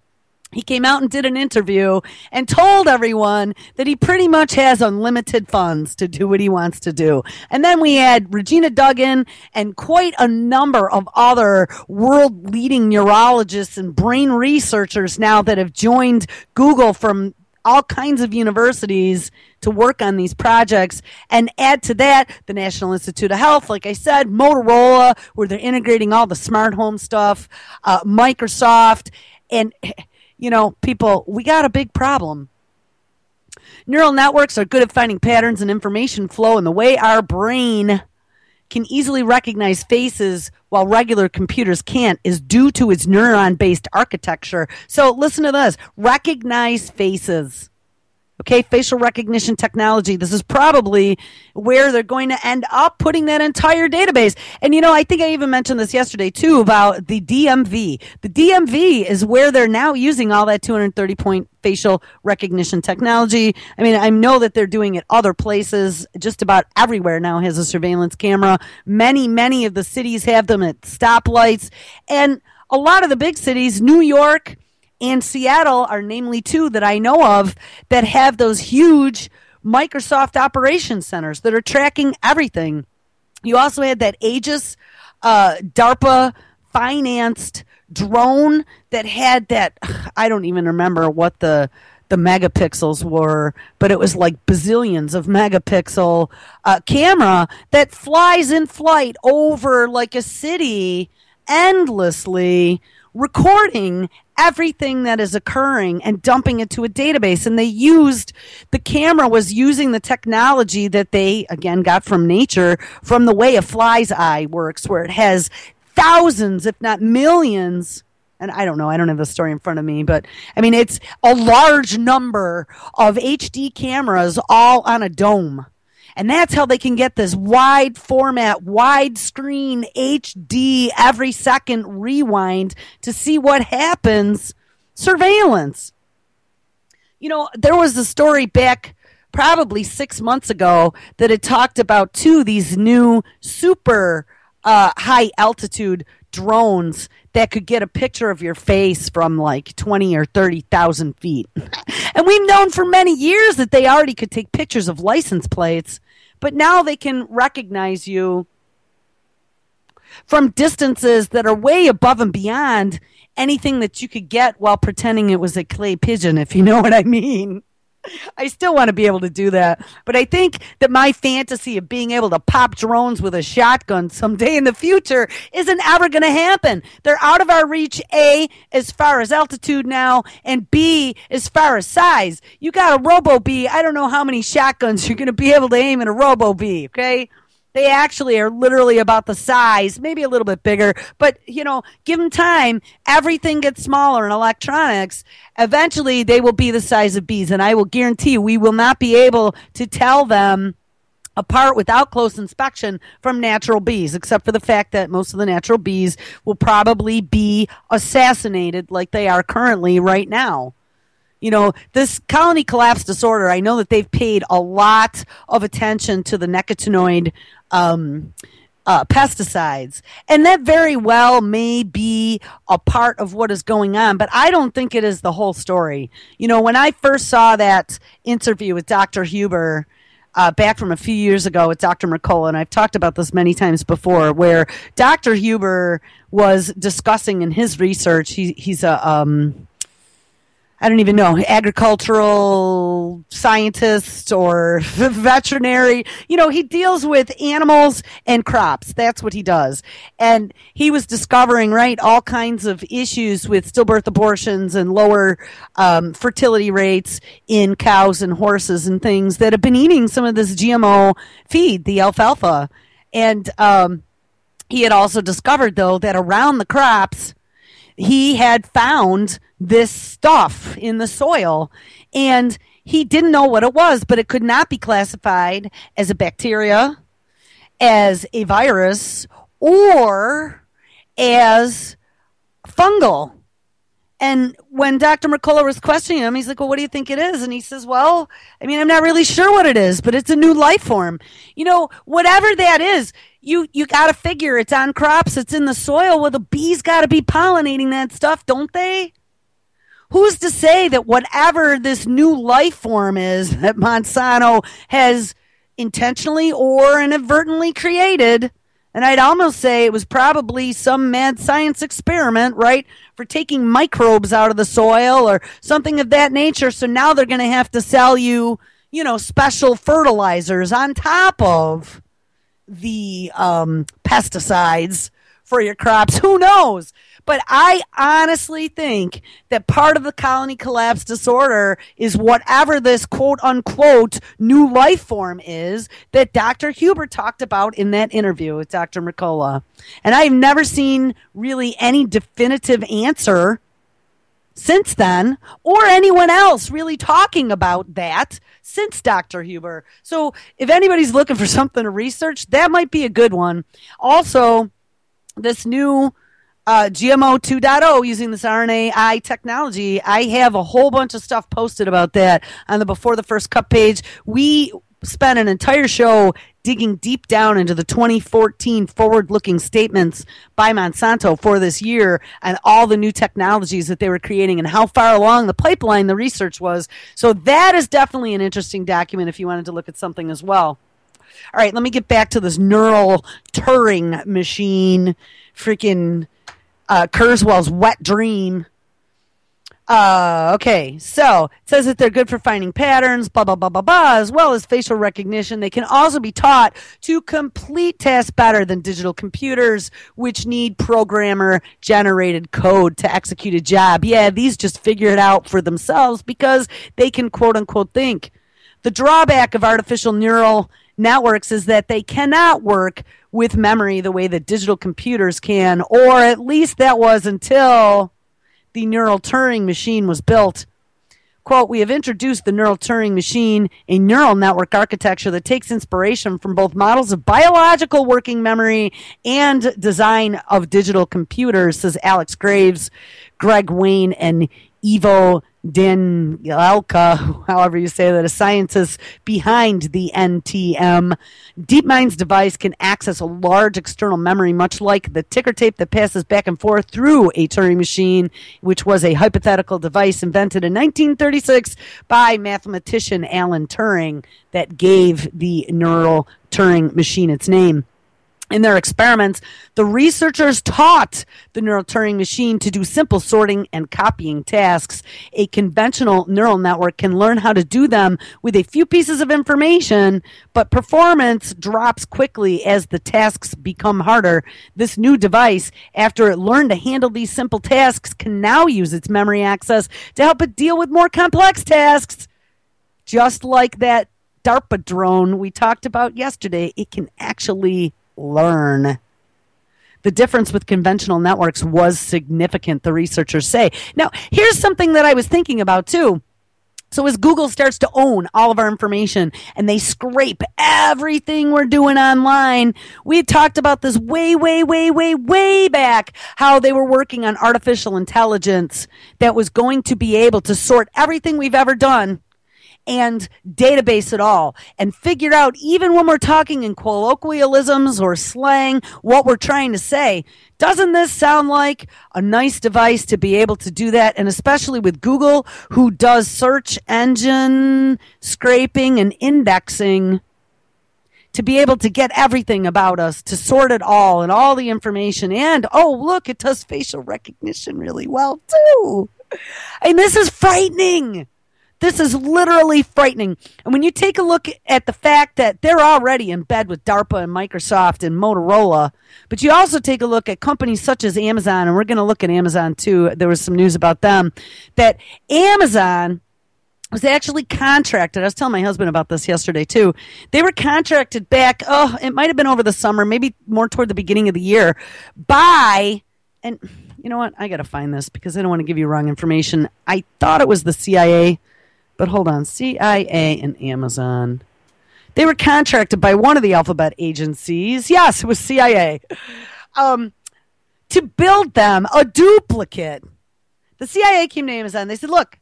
he came out and did an interview and told everyone that he pretty much has unlimited funds to do what he wants to do. And then we had Regina Duggan and quite a number of other world-leading neurologists and brain researchers now that have joined Google from all kinds of universities to work on these projects. And add to that the National Institute of Health, like I said, Motorola, where they're integrating all the smart home stuff, Microsoft, and you know, people, we got a big problem. Neural networks are good at finding patterns and information flow in the way our brain can easily recognize faces while regular computers can't is due to its neuron-based architecture. So listen to this. Recognize faces. Okay, facial recognition technology. This is probably where they're going to end up putting that entire database. And, you know, I think I even mentioned this yesterday, too, about the DMV. The DMV is where they're now using all that 230-point facial recognition technology. I mean, I know that they're doing it other places. Just about everywhere now has a surveillance camera. Many of the cities have them at stoplights. And a lot of the big cities, New York and Seattle are namely two that I know of that have those huge Microsoft operations centers that are tracking everything. You also had that Aegis DARPA financed drone that had that, I don't even remember what the the megapixels were, but it was like bazillions of megapixel camera that flies in flight over like a city endlessly, recording everything that is occurring and dumping it to a database. And the camera was using the technology that they, again, got from nature, from the way a fly's eye works, where it has thousands, if not millions, and I don't know, I don't have the story in front of me, but I mean, it's a large number of HD cameras all on a dome. And that's how they can get this wide format, widescreen HD every second rewind to see what happens. Surveillance. You know, there was a story back probably 6 months ago that had talked about these new super high altitude drones that could get a picture of your face from like 20 or 30,000 feet. And we've known for many years that they already could take pictures of license plates, but now they can recognize you from distances that are way above and beyond anything that you could get while pretending it was a clay pigeon, if you know what I mean. I still want to be able to do that, but I think that my fantasy of being able to pop drones with a shotgun someday in the future isn't ever going to happen. They're out of our reach, A, as far as altitude now, and B, as far as size. You got a Robo-Bee, I don't know how many shotguns you're going to be able to aim at a Robo-Bee, okay? They actually are literally about the size, maybe a little bit bigger, but, you know, give them time. Everything gets smaller in electronics. Eventually, they will be the size of bees, and I will guarantee you we will not be able to tell them apart without close inspection from natural bees, except for the fact that most of the natural bees will probably be assassinated like they are currently right now. You know, this colony collapse disorder, I know that they've paid a lot of attention to the nicotinoid pesticides, and that very well may be a part of what is going on, but I don't think it is the whole story. You know, when I first saw that interview with Dr. Huber back from a few years ago with Dr. Mercola, and I've talked about this many times before, where Dr. Huber was discussing in his research, he's a I don't even know, agricultural scientist or veterinary. You know, he deals with animals and crops. That's what he does. And he was discovering, right, all kinds of issues with stillbirth abortions and lower fertility rates in cows and horses and things that have been eating some of this GMO feed, the alfalfa. And he had also discovered, though, that around the crops, he had found this stuff in the soil, and he didn't know what it was, but it could not be classified as a bacteria, as a virus, or as fungal. And when Dr. Mercola was questioning him, he's like, well, what do you think it is? And he says, well, I mean, I'm not really sure what it is, but it's a new life form. You know, whatever that is, you got to figure it's on crops, it's in the soil. Well, the bees got to be pollinating that stuff, don't they? Who's to say that whatever this new life form is that Monsanto has intentionally or inadvertently created, and I'd almost say it was probably some mad science experiment, right, for taking microbes out of the soil or something of that nature. So now they're going to have to sell you, you know, special fertilizers on top of the pesticides for your crops. Who knows? But I honestly think that part of the colony collapse disorder is whatever this quote-unquote new life form is that Dr. Huber talked about in that interview with Dr. Mercola. And I've never seen really any definitive answer since then, or anyone else really talking about that since Dr. Huber. So if anybody's looking for something to research, that might be a good one. Also, this new GMO 2.0 using this RNAi technology, I have a whole bunch of stuff posted about that on the Before the First Cup page. We spent an entire show digging deep down into the 2014 forward-looking statements by Monsanto for this year and all the new technologies that they were creating and how far along the pipeline the research was. So that is definitely an interesting document if you wanted to look at something as well. All right, let me get back to this neural Turing machine, freaking Kurzweil's wet dream. Okay, so it says that they're good for finding patterns, blah, blah, blah, blah, blah, as well as facial recognition. They can also be taught to complete tasks better than digital computers, which need programmer-generated code to execute a job. Yeah, these just figure it out for themselves because they can quote-unquote think. The drawback of artificial neural networks is that they cannot work with memory the way that digital computers can, or at least that was until the neural Turing machine was built. Quote, we have introduced the neural Turing machine, a neural network architecture that takes inspiration from both models of biological working memory and design of digital computers, says Alex Graves, Greg Wayne, and Ivo Danielka, however you say that, a scientist behind the NTM. DeepMind's device can access a large external memory, much like the ticker tape that passes back and forth through a Turing machine, which was a hypothetical device invented in 1936 by mathematician Alan Turing that gave the neural Turing machine its name. In their experiments, the researchers taught the neural Turing machine to do simple sorting and copying tasks. A conventional neural network can learn how to do them with a few pieces of information, but performance drops quickly as the tasks become harder. This new device, after it learned to handle these simple tasks, can now use its memory access to help it deal with more complex tasks. Just like that DARPA drone we talked about yesterday, it can actually learn. The difference with conventional networks was significant, the researchers say. Now, here's something that I was thinking about too. So as Google starts to own all of our information and they scrape everything we're doing online, we had talked about this way back, how they were working on artificial intelligence that was going to be able to sort everything we've ever done and database it all and figure out, even when we're talking in colloquialisms or slang, what we're trying to say. Doesn't this sound like a nice device to be able to do that? And especially with Google, who does search engine scraping and indexing, to be able to get everything about us, to sort it all and all the information. And, oh, look, it does facial recognition really well, too. And this is frightening. This is literally frightening. And when you take a look at the fact that they're already in bed with DARPA and Microsoft and Motorola, but you also take a look at companies such as Amazon, and we're going to look at Amazon too. There was some news about them, that Amazon was actually contracted. I was telling my husband about this yesterday too. They were contracted back, it might have been over the summer, maybe more toward the beginning of the year, by, and you know what, I got to find this because I don't want to give you wrong information. I thought it was the CIA. But hold on, CIA and Amazon. They were contracted by one of the alphabet agencies. Yes, it was CIA. To build them a duplicate. The CIA came to Amazon. They said, look,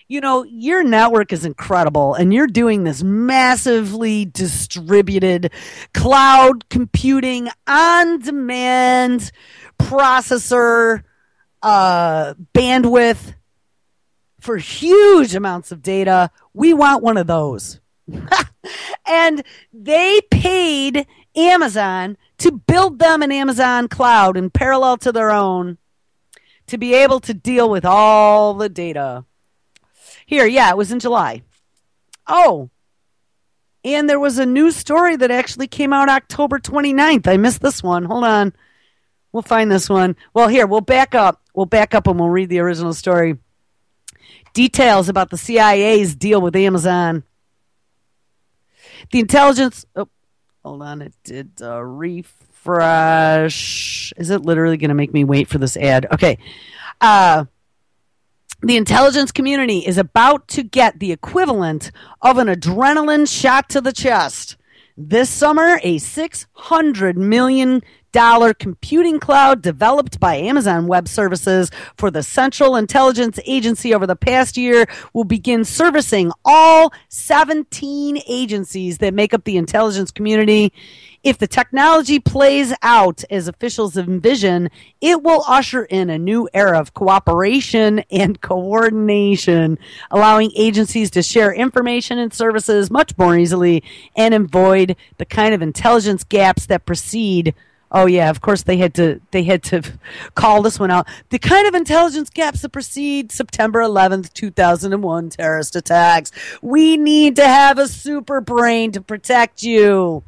you know, your network is incredible, and you're doing this massively distributed cloud computing on-demand processor bandwidth for huge amounts of data. We want one of those. And they paid Amazon to build them an Amazon cloud in parallel to their own to be able to deal with all the data. Here, yeah, it was in July. Oh, and there was a news story that actually came out October 29th. I missed this one. Hold on. We'll find this one. Well, here, we'll back up. We'll back up and we'll read the original story. Details about the CIA's deal with Amazon. The intelligence... Oh, hold on. It did refresh. Is it literally going to make me wait for this ad? Okay. The intelligence community is about to get the equivalent of an adrenaline shot to the chest. This summer, a $600 million computing cloud developed by Amazon Web Services for the Central Intelligence Agency over the past year will begin servicing all 17 agencies that make up the intelligence community. If the technology plays out as officials envision, it will usher in a new era of cooperation and coordination, allowing agencies to share information and services much more easily and avoid the kind of intelligence gaps that precede Oh yeah, of course they had to call this one out. The kind of intelligence gaps that precede September 11th, 2001 terrorist attacks. We need to have a super brain to protect you.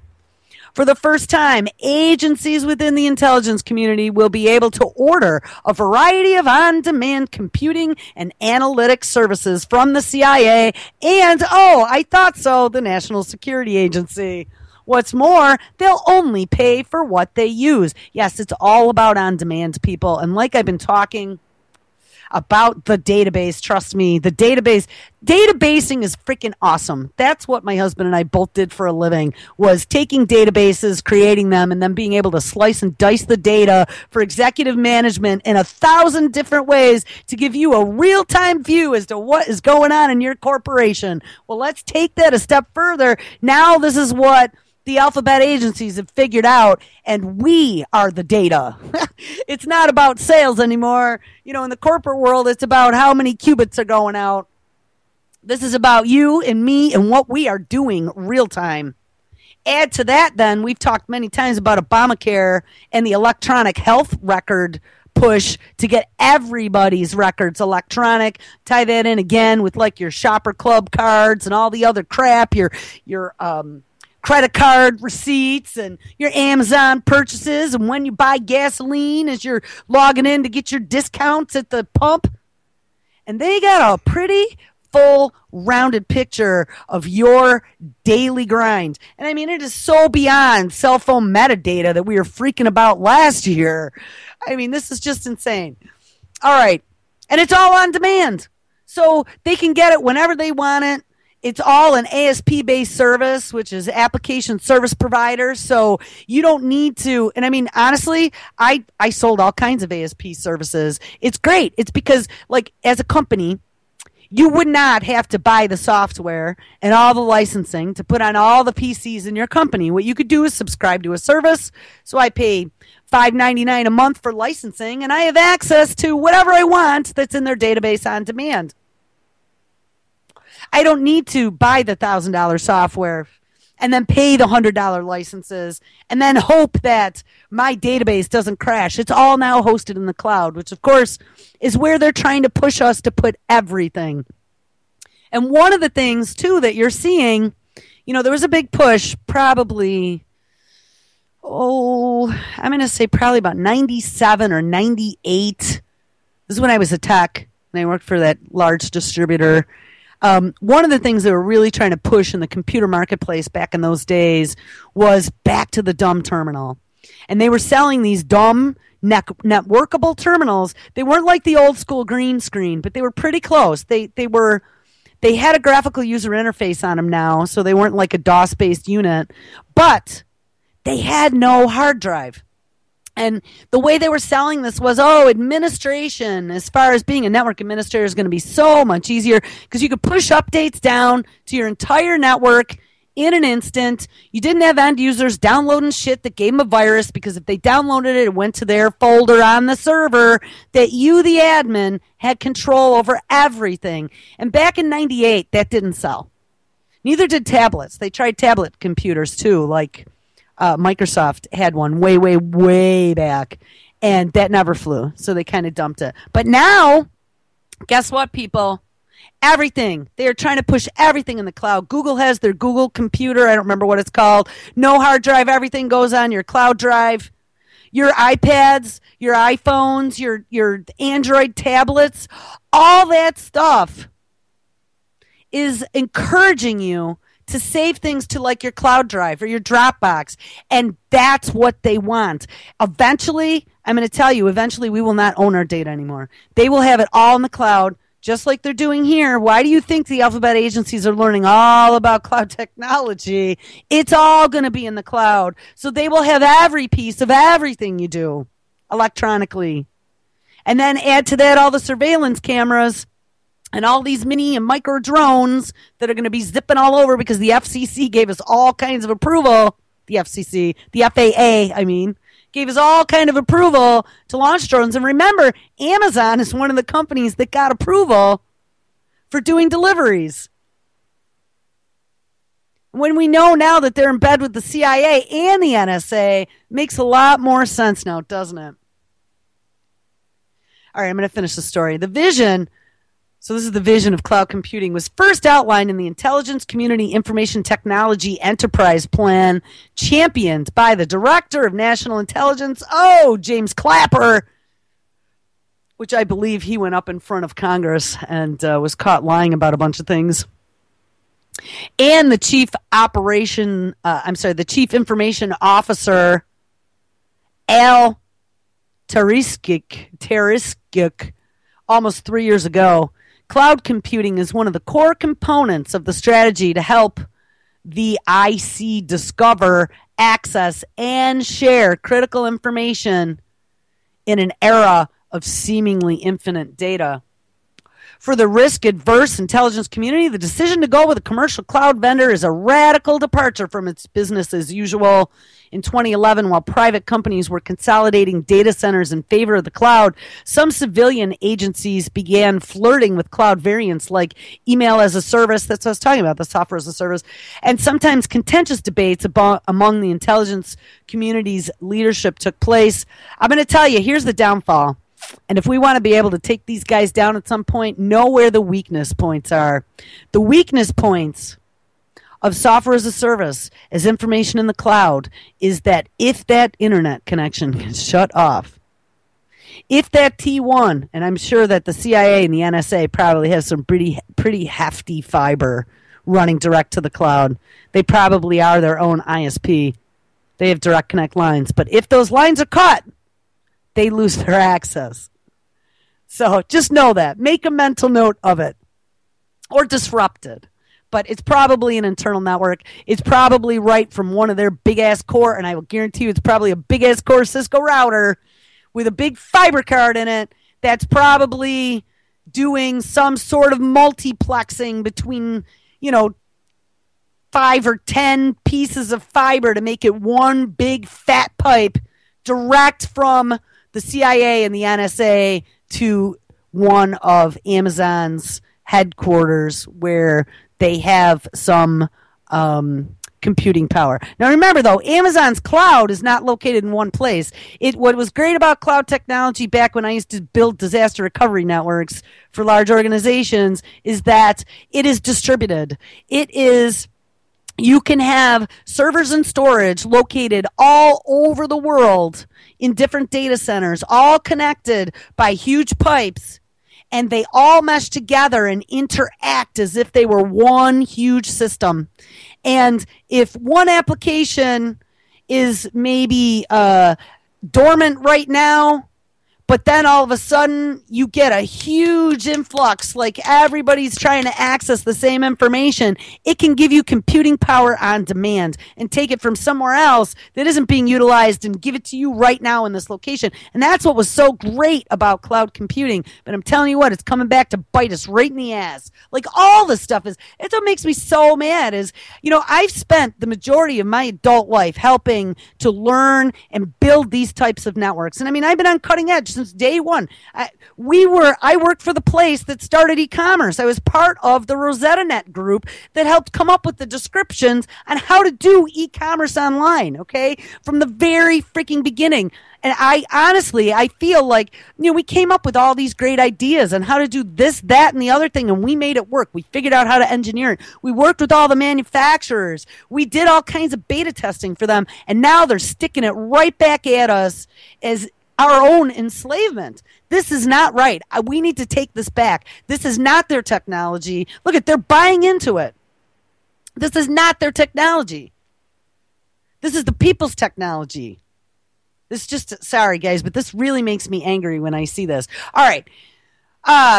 For the first time, agencies within the intelligence community will be able to order a variety of on-demand computing and analytics services from the CIA and, oh, I thought so, the National Security Agency. What's more, they'll only pay for what they use. Yes, it's all about on-demand, people. And like I've been talking about the database, trust me, databasing is freaking awesome. That's what my husband and I both did for a living, was taking databases, creating them, and then being able to slice and dice the data for executive management in 1,000 different ways to give you a real-time view as to what is going on in your corporation. Well, let's take that a step further. Now this is what the alphabet agencies have figured out, and we are the data. It's not about sales anymore. You know, in the corporate world, it's about how many qubits are going out. This is about you and me and what we are doing real time. Add to that, then, we've talked many times about Obamacare and the electronic health record push to get everybody's records electronic. Tie that in again with like your shopper club cards and all the other crap, your credit card receipts and your Amazon purchases, and when you buy gasoline as you're logging in to get your discounts at the pump. And they got a pretty full rounded picture of your daily grind. And I mean, it is so beyond cell phone metadata that we were freaking about last year. I mean, this is just insane. All right. And it's all on demand. So they can get it whenever they want it. It's all an ASP-based service, which is application service provider. So you don't need to. And I mean, honestly, I sold all kinds of ASP services. It's great. It's because, like, as a company, you would not have to buy the software and all the licensing to put on all the PCs in your company. What you could do is subscribe to a service. So I pay $5.99 a month for licensing, and I have access to whatever I want that's in their database on demand. I don't need to buy the $1,000 software and then pay the $100 licenses and then hope that my database doesn't crash. It's all now hosted in the cloud, which, of course, is where they're trying to push us to put everything. And one of the things, too, that you're seeing, you know, there was a big push probably, I'm going to say probably about 97 or 98. This is when I was a tech and I worked for that large distributor. One of the things they were really trying to push in the computer marketplace back in those days was back to the dumb terminal. And they were selling these dumb networkable terminals. They weren't like the old school green screen, but they were pretty close. They had a graphical user interface on them now, so they weren't like a DOS-based unit, but they had no hard drive. And the way they were selling this was, administration, as far as being a network administrator, is going to be so much easier because you could push updates down to your entire network in an instant. You didn't have end users downloading shit that gave them a virus, because if they downloaded it, it went to their folder on the server that you, the admin, had control over everything. And back in 98, that didn't sell. Neither did tablets. They tried tablet computers too, like Microsoft had one way, way, way back, and that never flew, so they kind of dumped it. But now, guess what, people? Everything. They are trying to push everything in the cloud. Google has their Google computer. I don't remember what it's called. No hard drive. Everything goes on your cloud drive. Your iPads, your iPhones, your Android tablets, all that stuff is encouraging you to save things to like your cloud drive or your Dropbox. And that's what they want. Eventually, I'm going to tell you, eventually we will not own our data anymore. They will have it all in the cloud, just like they're doing here. Why do you think the alphabet agencies are learning all about cloud technology? It's all going to be in the cloud. So they will have every piece of everything you do electronically. And then add to that all the surveillance cameras and all these mini and micro drones that are going to be zipping all over because the FCC gave us all kinds of approval. The FAA, gave us all kind of approval to launch drones. And remember, Amazon is one of the companies that got approval for doing deliveries. When we know now that they're in bed with the CIA and the NSA, makes a lot more sense now, doesn't it? All right, I'm going to finish the story. The vision, so this is the vision of cloud computing, was first outlined in the Intelligence Community Information Technology Enterprise Plan, championed by the Director of National Intelligence, James Clapper, which I believe he went up in front of Congress and was caught lying about a bunch of things. And the the Chief Information Officer, Al Tariskic, almost 3 years ago. Cloud computing is one of the core components of the strategy to help the IC discover, access, and share critical information in an era of seemingly infinite data. For the risk-adverse intelligence community, the decision to go with a commercial cloud vendor is a radical departure from its business as usual. In 2011, while private companies were consolidating data centers in favor of the cloud, some civilian agencies began flirting with cloud variants like email as a service, that's what I was talking about, the software as a service, and sometimes contentious debates among the intelligence community's leadership took place. I'm going to tell you, here's the downfall. And if we want to be able to take these guys down at some point, know where the weakness points are. The weakness points of software as a service, as information in the cloud, is that if that internet connection is shut off, if that T1, and I'm sure that the CIA and the NSA probably has some pretty hefty fiber running direct to the cloud. They probably are their own ISP. They have direct connect lines. But if those lines are cut, they lose their access. So just know that. Make a mental note of it. Or disrupted. But it's probably an internal network. It's probably right from one of their big-ass core, and I will guarantee you it's probably a big-ass core Cisco router with a big fiber card in it that's probably doing some sort of multiplexing between, 5 or 10 pieces of fiber to make it one big fat pipe direct from the CIA and the NSA to one of Amazon's headquarters where they have some computing power. Now remember though, Amazon's cloud is not located in one place. What was great about cloud technology back when I used to build disaster recovery networks for large organizations is that it is distributed. You can have servers and storage located all over the world in different data centers, all connected by huge pipes, and they all mesh together and interact as if they were one huge system. And if one application is maybe dormant right now, but then all of a sudden you get a huge influx, like everybody's trying to access the same information, it can give you computing power on demand and take it from somewhere else that isn't being utilized and give it to you right now in this location. And that's what was so great about cloud computing. But I'm telling you what, it's coming back to bite us right in the ass. Like all this stuff it's what makes me so mad is, I've spent the majority of my adult life helping to learn and build these types of networks. And I've been on cutting edge since day one. I worked for the place that started e-commerce. I was part of the Rosetta Net group that helped come up with the descriptions on how to do e-commerce online, okay? From the very freaking beginning. And I feel like, we came up with all these great ideas on how to do this, that, and the other thing, and we made it work. We figured out how to engineer it. We worked with all the manufacturers. We did all kinds of beta testing for them, and now they're sticking it right back at us as our own enslavement. This is not right. We need to take this back. This is not their technology. Look they're buying into it. This is not their technology. This is the people's technology. This just, sorry guys, but this really makes me angry when I see this. All right.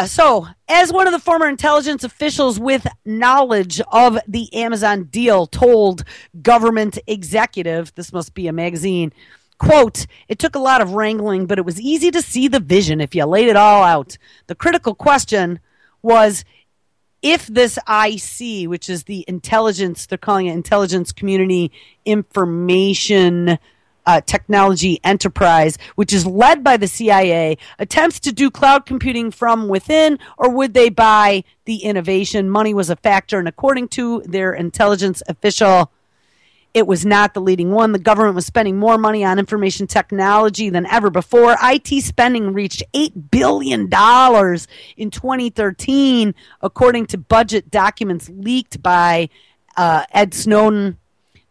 So, as one of the former intelligence officials with knowledge of the Amazon deal told Government Executive, this must be a magazine, quote, "It took a lot of wrangling, but it was easy to see the vision if you laid it all out. The critical question was if this IC, which is the intelligence, they're calling it Intelligence Community Information technology enterprise, which is led by the CIA, attempts to do cloud computing from within, or would they buy the innovation? Money was a factor, and according to their intelligence official, it was not the leading one. The government was spending more money on information technology than ever before. IT spending reached $8 billion in 2013, according to budget documents leaked by Ed Snowden.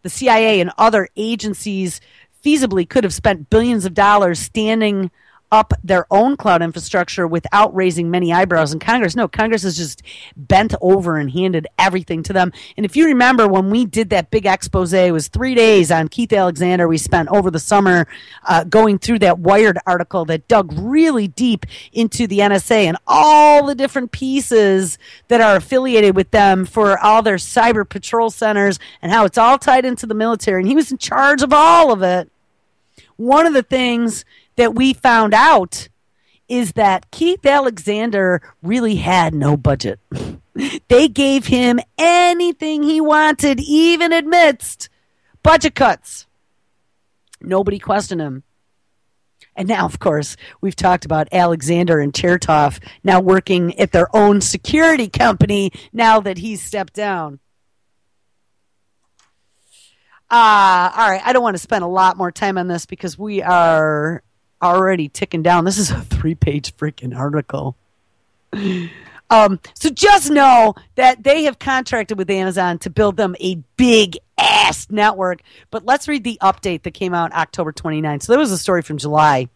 The CIA and other agencies feasibly could have spent billions of dollars standing up their own cloud infrastructure without raising many eyebrows in Congress. No, Congress has just bent over and handed everything to them. And if you remember when we did that big expose, it was 3 days on Keith Alexander. We spent over the summer going through that Wired article that dug really deep into the NSA and all the different pieces that are affiliated with them for all their cyber patrol centers and how it's all tied into the military. And he was in charge of all of it. One of the things that we found out is that Keith Alexander really had no budget. They gave him anything he wanted, even amidst budget cuts. Nobody questioned him. And now, of course, we've talked about Alexander and Chertoff now working at their own security company now that he's stepped down. All right, I don't want to spend a lot more time on this because we are already ticking down. This is a 3-page freaking article. So just know that they have contracted with Amazon to build them a big ass network. But let's read the update that came out October 29th. So there was a story from July.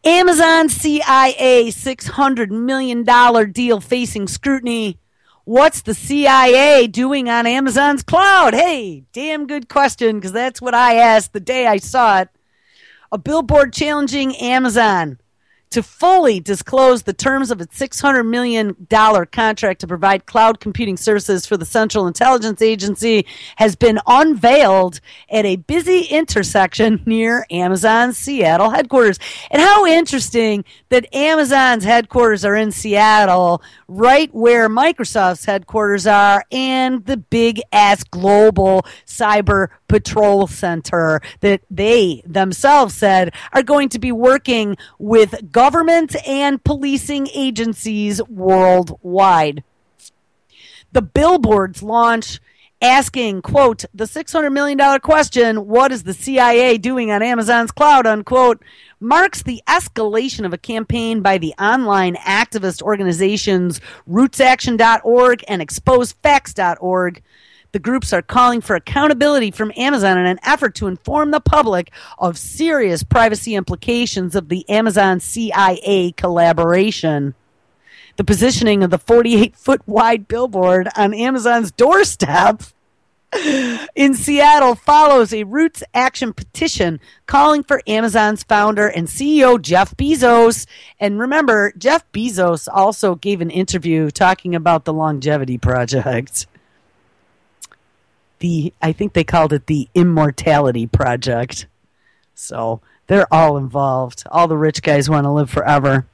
Amazon CIA $600 million deal facing scrutiny. What's the CIA doing on Amazon's cloud? Hey, damn good question, because that's what I asked the day I saw it. A billboard challenging Amazon to fully disclose the terms of its $600 million contract to provide cloud computing services for the Central Intelligence Agency has been unveiled at a busy intersection near Amazon's Seattle headquarters. And how interesting that Amazon's headquarters are in Seattle, right where Microsoft's headquarters are, and the big-ass global cyber patrol center that they themselves said are going to be working with government and policing agencies worldwide. The billboards launch asking, quote, the $600 million question, what is the CIA doing on Amazon's cloud, unquote, marks the escalation of a campaign by the online activist organizations rootsaction.org and exposefacts.org. The groups are calling for accountability from Amazon in an effort to inform the public of serious privacy implications of the Amazon CIA collaboration. The positioning of the 48-foot wide billboard on Amazon's doorstep in Seattle follows a Roots Action petition calling for Amazon's founder and CEO Jeff Bezos. And remember, Jeff Bezos also gave an interview talking about the longevity project. I think they called it the Immortality Project. So they're all involved. All the rich guys want to live forever.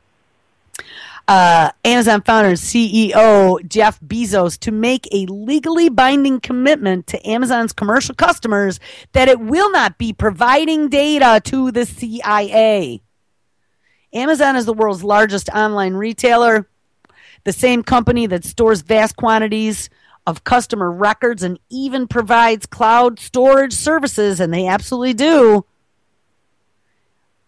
Amazon founder and CEO Jeff Bezos to make a legally binding commitment to Amazon's commercial customers that it will not be providing data to the CIA. Amazon is the world's largest online retailer, the same company that stores vast quantities of customer records and even provides cloud storage services, and they absolutely do,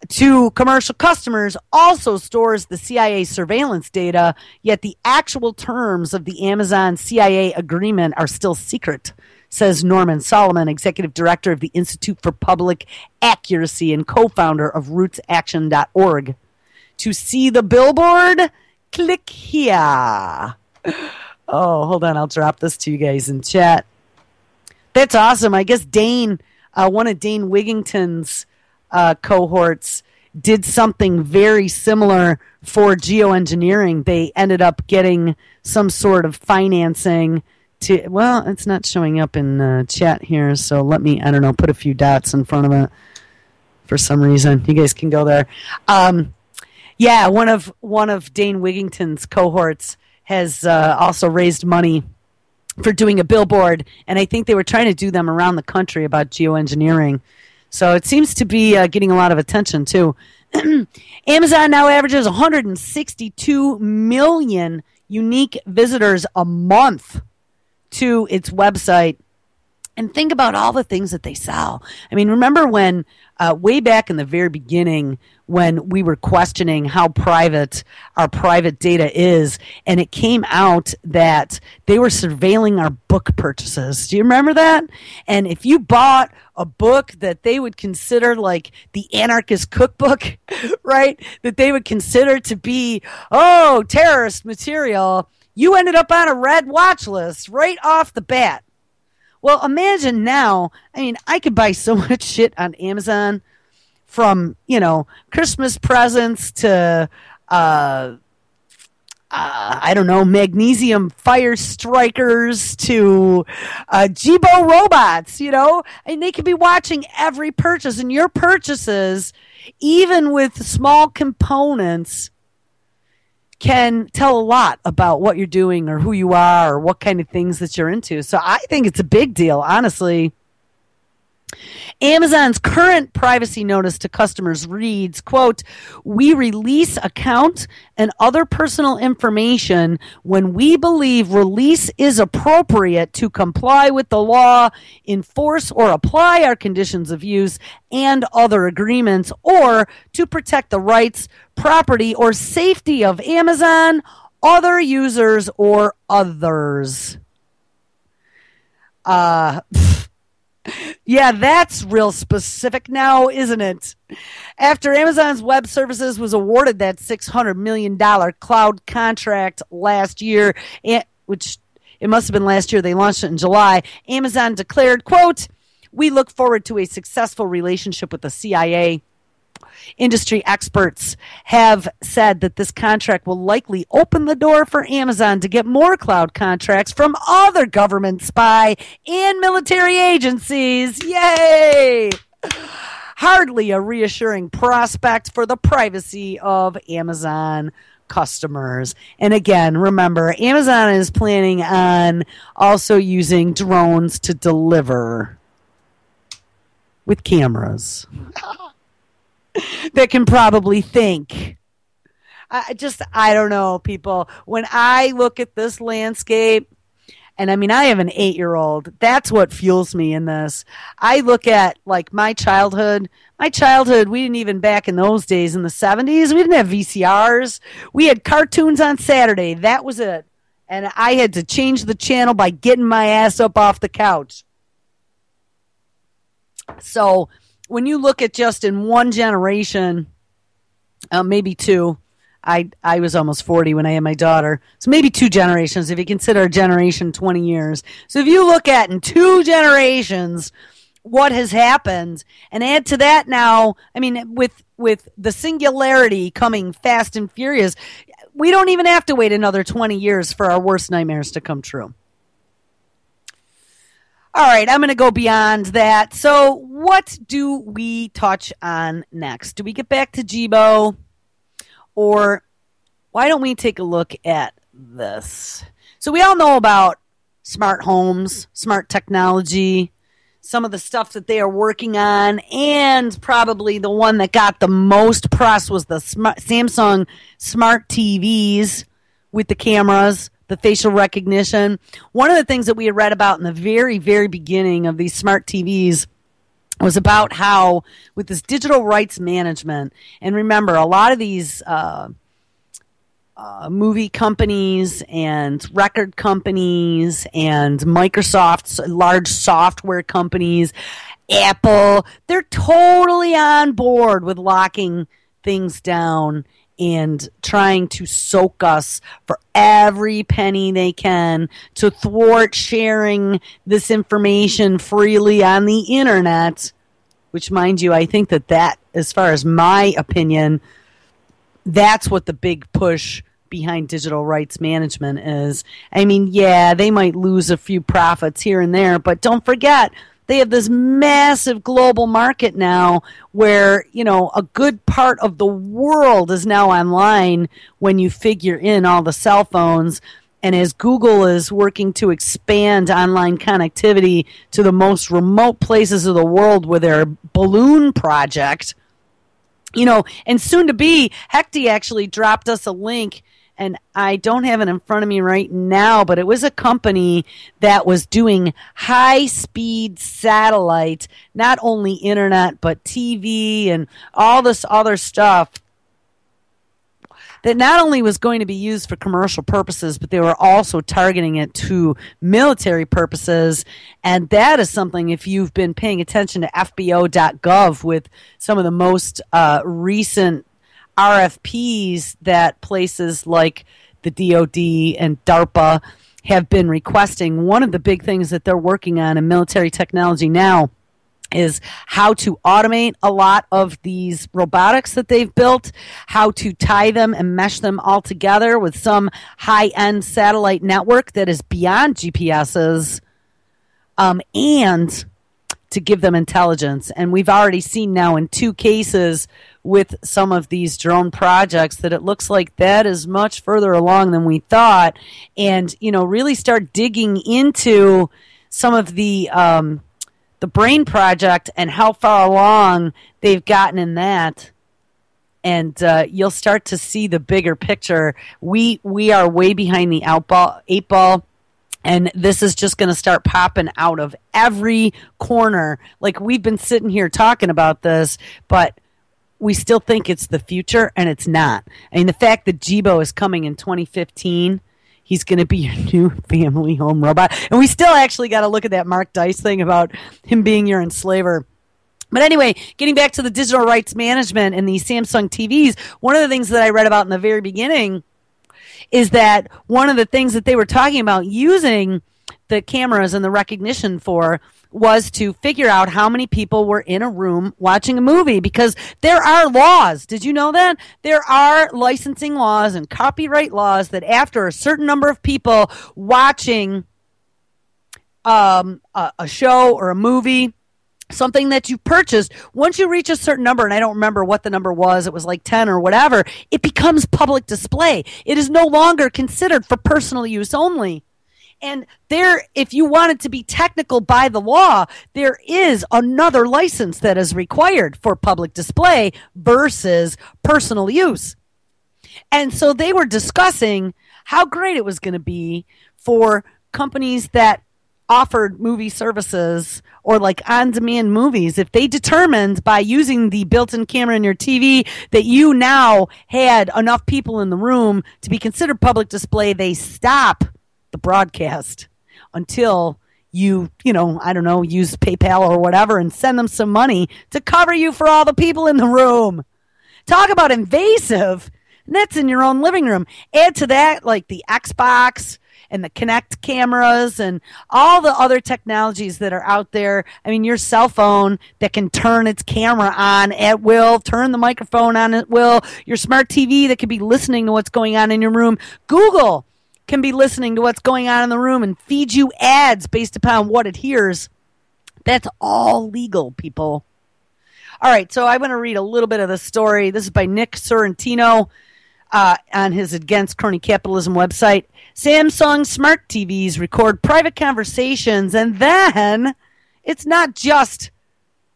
to commercial customers, also stores the CIA surveillance data, yet the actual terms of the Amazon CIA agreement are still secret, says Norman Solomon, executive director of the Institute for Public Accuracy and co-founder of rootsaction.org. To see the billboard, click here. Oh, hold on. I'll drop this to you guys in chat. That's awesome. I guess Dane, one of Dane Wigington's cohorts, did something very similar for geoengineering. They ended up getting some sort of financing to, well, it's not showing up in chat here, so let me, I don't know, put a few dots in front of it for some reason. You guys can go there. Yeah, one of Dane Wigington's cohorts has also raised money for doing a billboard, and I think they were trying to do them around the country about geoengineering. So it seems to be getting a lot of attention, too. Amazon now averages 162 million unique visitors a month to its website. And think about all the things that they sell. I mean, remember when way back in the very beginning when we were questioning how private our private data is, and it came out that they were surveilling our book purchases. Do you remember that? And if you bought a book that they would consider like the anarchist cookbook, right, that they would consider to be, terrorist material, you ended up on a red watch list right off the bat. Well, imagine now, I mean, I could buy so much shit on Amazon, from, Christmas presents to, I don't know, magnesium fire strikers to Jibo robots, and they could be watching every purchase. And your purchases, even with small components, can tell a lot about what you're doing or who you are or what kind of things that you're into. So I think it's a big deal, honestly. Amazon's current privacy notice to customers reads, quote, "We release account and other personal information when we believe release is appropriate to comply with the law, enforce or apply our conditions of use and other agreements, or to protect the rights, property, or safety of Amazon, other users, or others." Yeah, that's real specific now, isn't it? After Amazon's Web Services was awarded that $600 million cloud contract last year, which it must have been last year, they launched it in July, Amazon declared, quote, "We look forward to a successful relationship with the CIA. Industry experts have said that this contract will likely open the door for Amazon to get more cloud contracts from other government spy and military agencies." Yay! Hardly a reassuring prospect for the privacy of Amazon customers. And again, remember, Amazon is planning on also using drones to deliver with cameras that can probably think. I don't know, people. When I look at this landscape, and I mean, I have an 8-year-old. That's what fuels me in this. I look at, like, my childhood. We didn't even, back in those days in the 70s, we didn't have VCRs. We had cartoons on Saturday. That was it. And I had to change the channel by getting my ass up off the couch. So when you look at just in one generation, maybe two, I was almost 40 when I had my daughter. So maybe 2 generations, if you consider a generation 20 years. So if you look at in 2 generations what has happened, and add to that now, I mean, with the singularity coming fast and furious, we don't even have to wait another 20 years for our worst nightmares to come true. All right, I'm going to go beyond that. So what do we touch on next? Do we get back to Jibo? Or why don't we take a look at this? So we all know about smart homes, smart technology, some of the stuff that they are working on, and probably the one that got the most press was the Samsung smart TVs with the cameras, the facial recognition. One of the things that we had read about in the very, very beginning of these smart TVs was about how with this digital rights management, and remember, a lot of these movie companies and record companies and Microsoft's large software companies, Apple, they're totally on board with locking things down and trying to soak us for every penny they can to thwart sharing this information freely on the internet, which, mind you, I think that, as far as my opinion, that's what the big push behind digital rights management is. I mean, yeah, they might lose a few profits here and there, but don't forget, they have this massive global market now where, a good part of the world is now online when you figure in all the cell phones And as Google is working to expand online connectivity to the most remote places of the world with their balloon project, and soon to be, Hecti actually dropped us a link, and I don't have it in front of me right now, but it was a company that was doing high-speed satellite, not only internet, but TV and all this other stuff that not only was going to be used for commercial purposes, but they were also targeting it to military purposes. And that is something, if you've been paying attention to FBO.gov with some of the most recent RFPs that places like the DoD and DARPA have been requesting, one of the big things that they're working on in military technology now is how to automate a lot of these robotics that they've built, how to tie them and mesh them all together with some high-end satellite network that is beyond GPSs, and to give them intelligence. And we've already seen now in 2 cases with some of these drone projects that it looks like that is much further along than we thought. And, really start digging into some of the Brain Project and how far along they've gotten in that. And you'll start to see the bigger picture. We are way behind the 8 ball. And this is just going to start popping out of every corner. Like, we've been sitting here talking about this, but we still think it's the future, and it's not. I mean, the fact that Jibo is coming in 2015, he's going to be your new family home robot. And we still actually got to look at that Mark Dice thing about him being your enslaver. But anyway, getting back to the digital rights management and the Samsung TVs, one of the things that I read about in the very beginning is that one of the things that they were talking about using the cameras and the recognition for was to figure out how many people were in a room watching a movie, because there are laws. Did you know that? There are licensing laws and copyright laws that after a certain number of people watching a show or a movie, something that you purchased, once you reach a certain number, and I don't remember what the number was, it was like 10 or whatever, it becomes public display. It is no longer considered for personal use only. And there, if you want it to be technical by the law, there is another license that is required for public display versus personal use. And so they were discussing how great it was going to be for companies that offered movie services or like on-demand movies, if they determined by using the built-in camera in your TV that you now had enough people in the room to be considered public display, they stop the broadcast until you I don't know, use PayPal or whatever and send them some money to cover you for all the people in the room. Talk about invasive. And that's in your own living room. Add to that like the Xbox and the Kinect cameras and all the other technologies that are out there. I mean, your cell phone that can turn its camera on at will, turn the microphone on at will, your smart TV that can be listening to what's going on in your room. Google can be listening to what's going on in the room and feed you ads based upon what it hears. That's all legal, people. All right, so I want to read a little bit of the story. This is by Nick Sorrentino on his Against Crony Capitalism website. Samsung smart TVs record private conversations, and then it's not just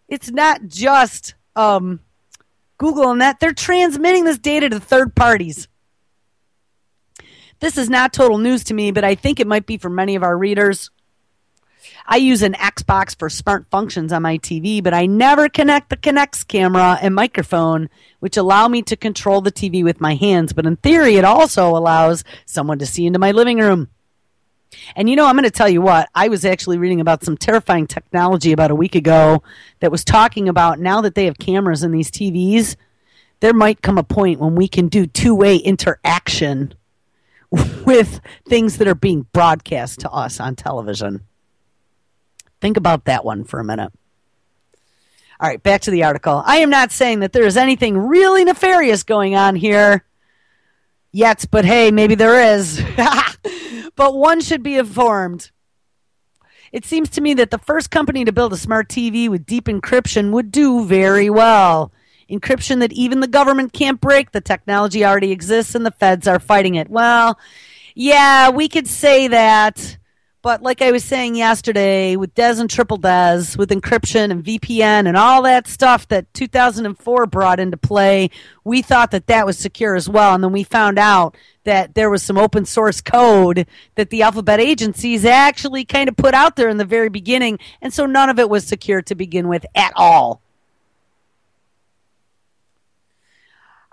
Google and that. They're transmitting this data to third parties. This is not total news to me, but I think it might be for many of our readers. I use an Xbox for smart functions on my TV, but I never connect the Kinect's camera and microphone, which allow me to control the TV with my hands. But in theory, it also allows someone to see into my living room. And I'm going to tell you what, I was actually reading about some terrifying technology about a week ago that was talking about now that they have cameras in these TVs, there might come a point when we can do two-way interaction with things that are being broadcast to us on television. Think about that one for a minute. All right, back to the article. I am not saying that there is anything really nefarious going on here yet, but hey, maybe there is. But one should be informed. It seems to me that the first company to build a smart TV with deep encryption would do very well. Encryption that even the government can't break. The technology already exists and the feds are fighting it. Well, Yeah, we could say that. But like I was saying yesterday, with DES and triple DES, with encryption and VPN and all that stuff that 2004 brought into play, we thought that that was secure as well. And then we found out that there was some open source code that the alphabet agencies actually kind of put out there in the very beginning. And so none of it was secure to begin with at all.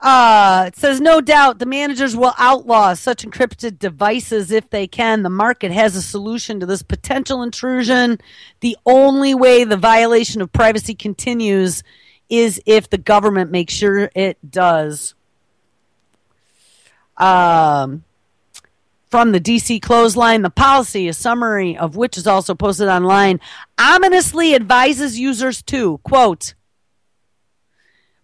It says, no doubt the managers will outlaw such encrypted devices if they can. The market has a solution to this potential intrusion. The only way the violation of privacy continues is if the government makes sure it does. From the DC Clothesline, the policy, a summary of which is also posted online, ominously advises users to, quote,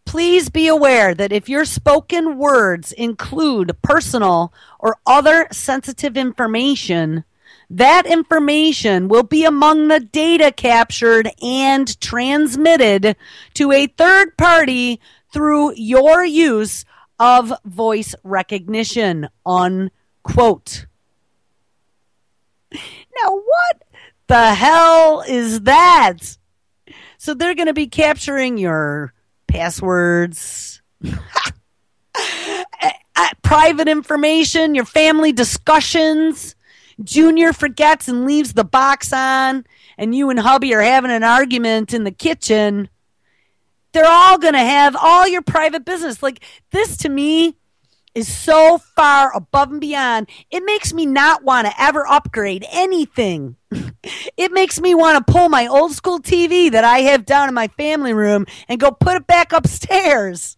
please be aware that if your spoken words include personal or other sensitive information, that information will be among the data captured and transmitted to a third party through your use of voice recognition, unquote. Now, what the hell is that? So they're going to be capturing your passwords, private information, your family discussions. Junior forgets and leaves the box on, and you and hubby are having an argument in the kitchen. They're all going to have all your private business. Like, this to me is so far above and beyond. It makes me not want to ever upgrade anything. It makes me want to pull my old school TV that I have down in my family room and go put it back upstairs.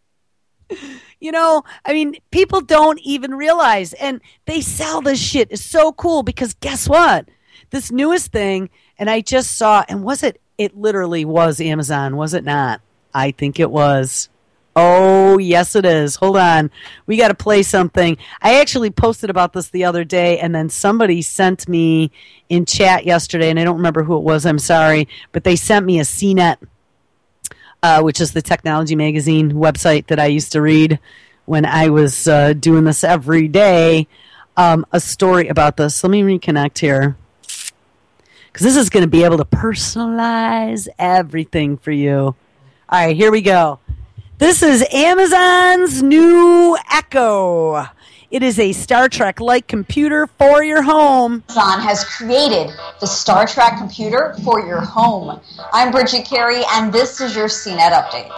You know, I mean, people don't even realize, and they sell this shit. It's so cool because guess what? This newest thing, and I just saw, and it literally was Amazon, was it not? I think it was. Oh, yes, it is. Hold on. We got to play something. I actually posted about this the other day, and then somebody sent me in chat yesterday, and I don't remember who it was. I'm sorry. But they sent me a CNET, which is the technology magazine website that I used to read when I was doing this every day, a story about this. Let me reconnect here, because this is going to be able to personalize everything for you. All right, here we go. This is Amazon's new Echo. It is a Star Trek-like computer for your home. Amazon has created the Star Trek computer for your home. I'm Bridget Carey, and this is your CNET update.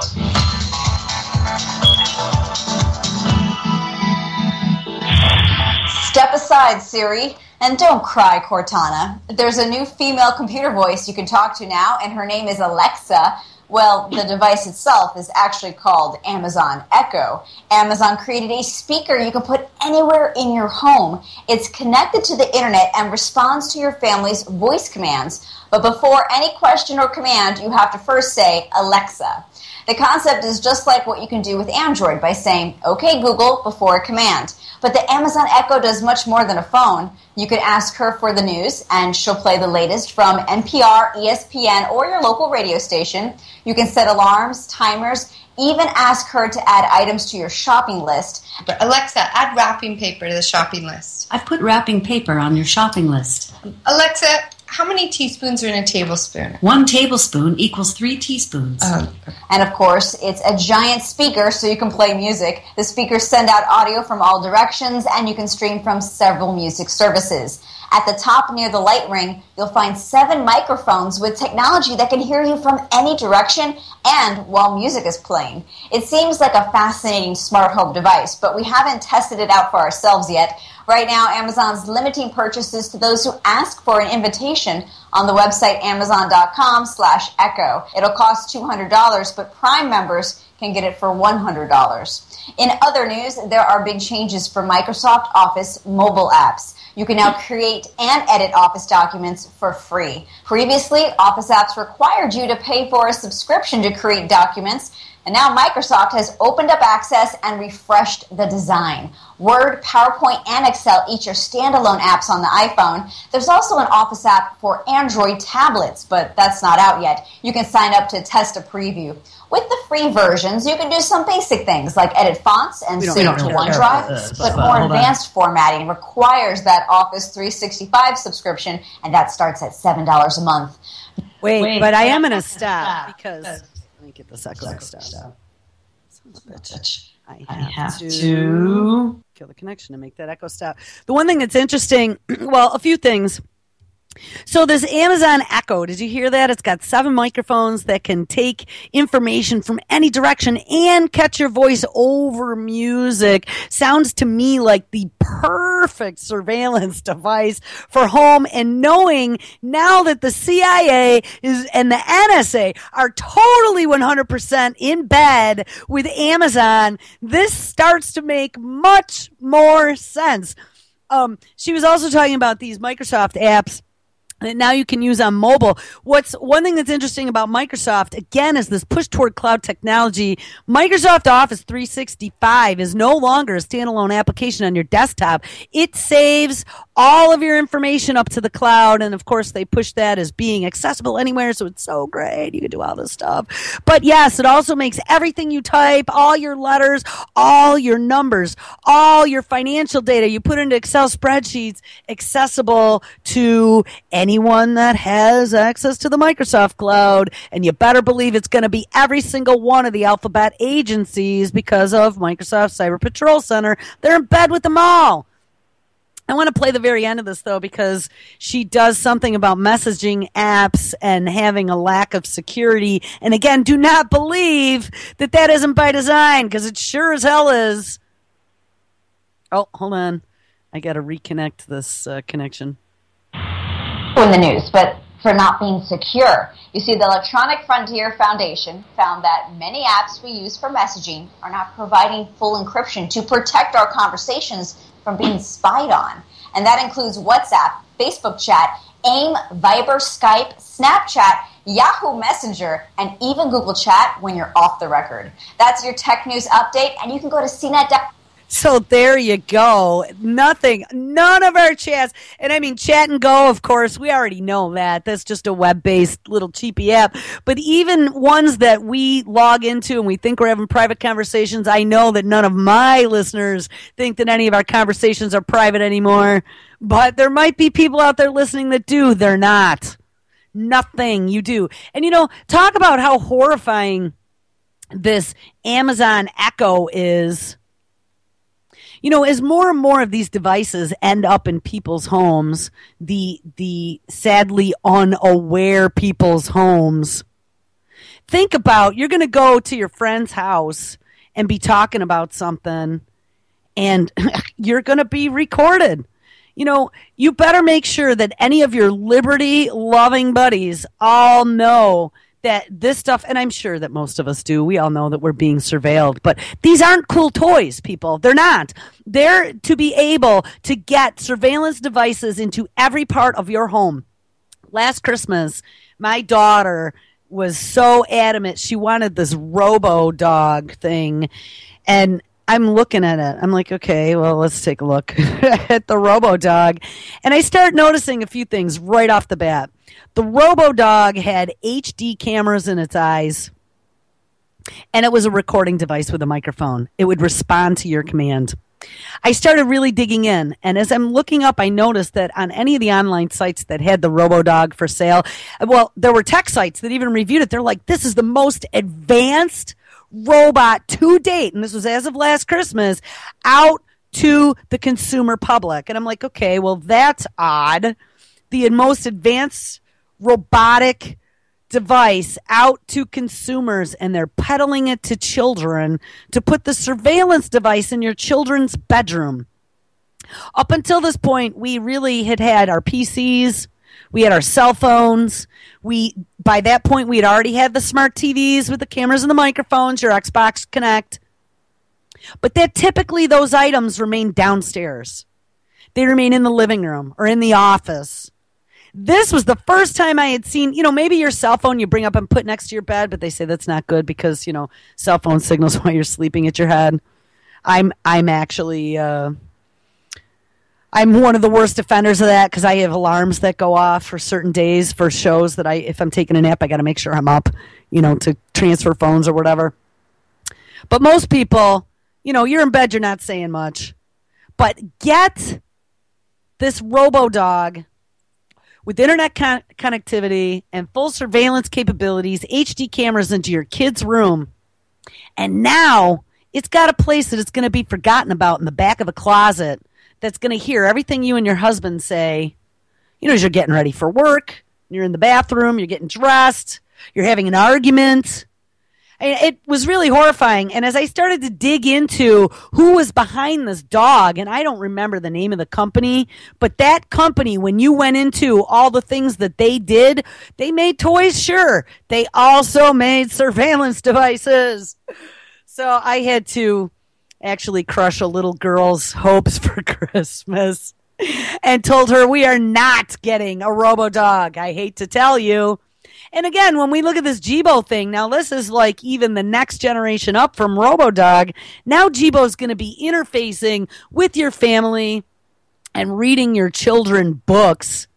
Step aside, Siri, and don't cry, Cortana. There's a new female computer voice you can talk to now, and her name is Alexa. Well, the device itself is actually called Amazon Echo. Amazon created a speaker you can put anywhere in your home. It's connected to the internet and responds to your family's voice commands. But before any question or command, you have to first say, Alexa. The concept is just like what you can do with Android by saying, OK, Google, before a command. But the Amazon Echo does much more than a phone. You can ask her for the news, and she'll play the latest from NPR, ESPN, or your local radio station. You can set alarms, timers, even ask her to add items to your shopping list. But Alexa, add wrapping paper to the shopping list. I've put wrapping paper on your shopping list. Alexa, how many teaspoons are in a tablespoon? 1 tablespoon equals 3 teaspoons. And of course, it's a giant speaker so you can play music. The speakers send out audio from all directions, and you can stream from several music services. At the top near the light ring, you'll find 7 microphones with technology that can hear you from any direction and while music is playing. It seems like a fascinating smart home device, but we haven't tested it out for ourselves yet. Right now, Amazon's limiting purchases to those who ask for an invitation on the website amazon.com/echo. It'll cost $200, but Prime members can get it for $100. In other news, there are big changes for Microsoft Office mobile apps. You can now create and edit Office documents for free. Previously, Office apps required you to pay for a subscription to create documents, and now Microsoft has opened up access and refreshed the design. Word, PowerPoint, and Excel each are standalone apps on the iPhone. There's also an Office app for Android tablets, but that's not out yet. You can sign up to test a preview. With the free versions, you can do some basic things like edit fonts and save to OneDrive, but more advanced formatting requires that Office 365 subscription, and that starts at $7 a month. Wait, but I am going to stop because let me get this echo stop. Bitch. I have to kill the connection to make that echo stop. The one thing that's interesting, well, a few things. So this Amazon Echo, did you hear that? It's got 7 microphones that can take information from any direction and catch your voice over music. Sounds to me like the perfect surveillance device for home. And knowing now that the CIA and the NSA are totally 100% in bed with Amazon, this starts to make much more sense. She was also talking about these Microsoft apps that now you can use on mobile. What's one thing that's interesting about Microsoft, again, is this push toward cloud technology. Microsoft Office 365 is no longer a standalone application on your desktop. It saves all of your information up to the cloud, and of course they push that as being accessible anywhere, so it's so great. You can do all this stuff. But yes, it also makes everything you type, all your letters, all your numbers, all your financial data you put into Excel spreadsheets accessible to anyone that has access to the Microsoft cloud. And you better believe it's going to be every single one of the alphabet agencies because of Microsoft Cyber Patrol Center. They're in bed with them all. I want to play the very end of this, though, because she does something about messaging apps and having a lack of security. And again, do not believe that that isn't by design, because it sure as hell is. Oh, hold on. I got to reconnect this connection. In the news, but for not being secure. You see, the Electronic Frontier Foundation found that many apps we use for messaging are not providing full encryption to protect our conversations from being spied on. And that includes WhatsApp, Facebook Chat, AIM, Viber, Skype, Snapchat, Yahoo Messenger, and even Google Chat when you're off the record. That's your tech news update, and you can go to cnet.com. So there you go. None of our chats. And I mean, Chat and Go, of course, we already know that. That's just a web-based little cheapy app. But even ones that we log into and we think we're having private conversations, I know that none of my listeners think that any of our conversations are private anymore. But there might be people out there listening that do. They're not. Nothing you do. And, talk about how horrifying this Amazon Echo is. As more and more of these devices end up in people's homes, the sadly unaware people's homes, think about, you're going to go to your friend's house and be talking about something, and you're going to be recorded. You better make sure that any of your liberty-loving buddies all know that this stuff, and I'm sure that most of us do, we all know that we're being surveilled, but these aren't cool toys, people. They're not. They're to be able to get surveillance devices into every part of your home. Last Christmas, my daughter was so adamant. She wanted this robo-dog thing, and I'm looking at it. I'm like, okay, well, let's take a look at the robo-dog. And I start noticing a few things right off the bat. The robo-dog had HD cameras in its eyes, and it was a recording device with a microphone. It would respond to your command. I started really digging in, and as I'm looking up, I noticed that on any of the online sites that had the robo-dog for sale, well, there were tech sites that even reviewed it. They're like, this is the most advanced robot to date, and this was as of last Christmas, out to the consumer public. And I'm like, okay, well, that's odd. The most advanced robotic device out to consumers, and they're peddling it to children to put the surveillance device in your children's bedroom. Up until this point, we really had our PCs, we had our cell phones. By that point, we had already had the smart TVs with the cameras and the microphones, your Xbox Connect. But that typically those items remain downstairs. They remain in the living room or in the office. This was the first time I had seen, maybe your cell phone you bring up and put next to your bed, but they say that's not good because, cell phone signals while you're sleeping at your head. I'm actually I'm one of the worst offenders of that because I have alarms that go off for certain days for shows that if I'm taking a nap, I got to make sure I'm up, to transfer phones or whatever. But most people, you're in bed, you're not saying much. But get this robo-dog with internet connectivity and full surveillance capabilities, HD cameras into your kid's room. And now it's got a place that it's going to be forgotten about in the back of a closet that's going to hear everything you and your husband say, as you're getting ready for work, you're in the bathroom, you're getting dressed, you're having an argument. It was really horrifying. And as I started to dig into who was behind this dog, and I don't remember the name of the company, but that company, when you went into all the things that they did, they made toys, sure. They also made surveillance devices. So I had to actually crush a little girl's hopes for Christmas and told her we are not getting a robo-dog. I hate to tell you. And again, when we look at this Jibo thing, now this is like even the next generation up from RoboDog. Now Jibo is going to be interfacing with your family and reading your children books.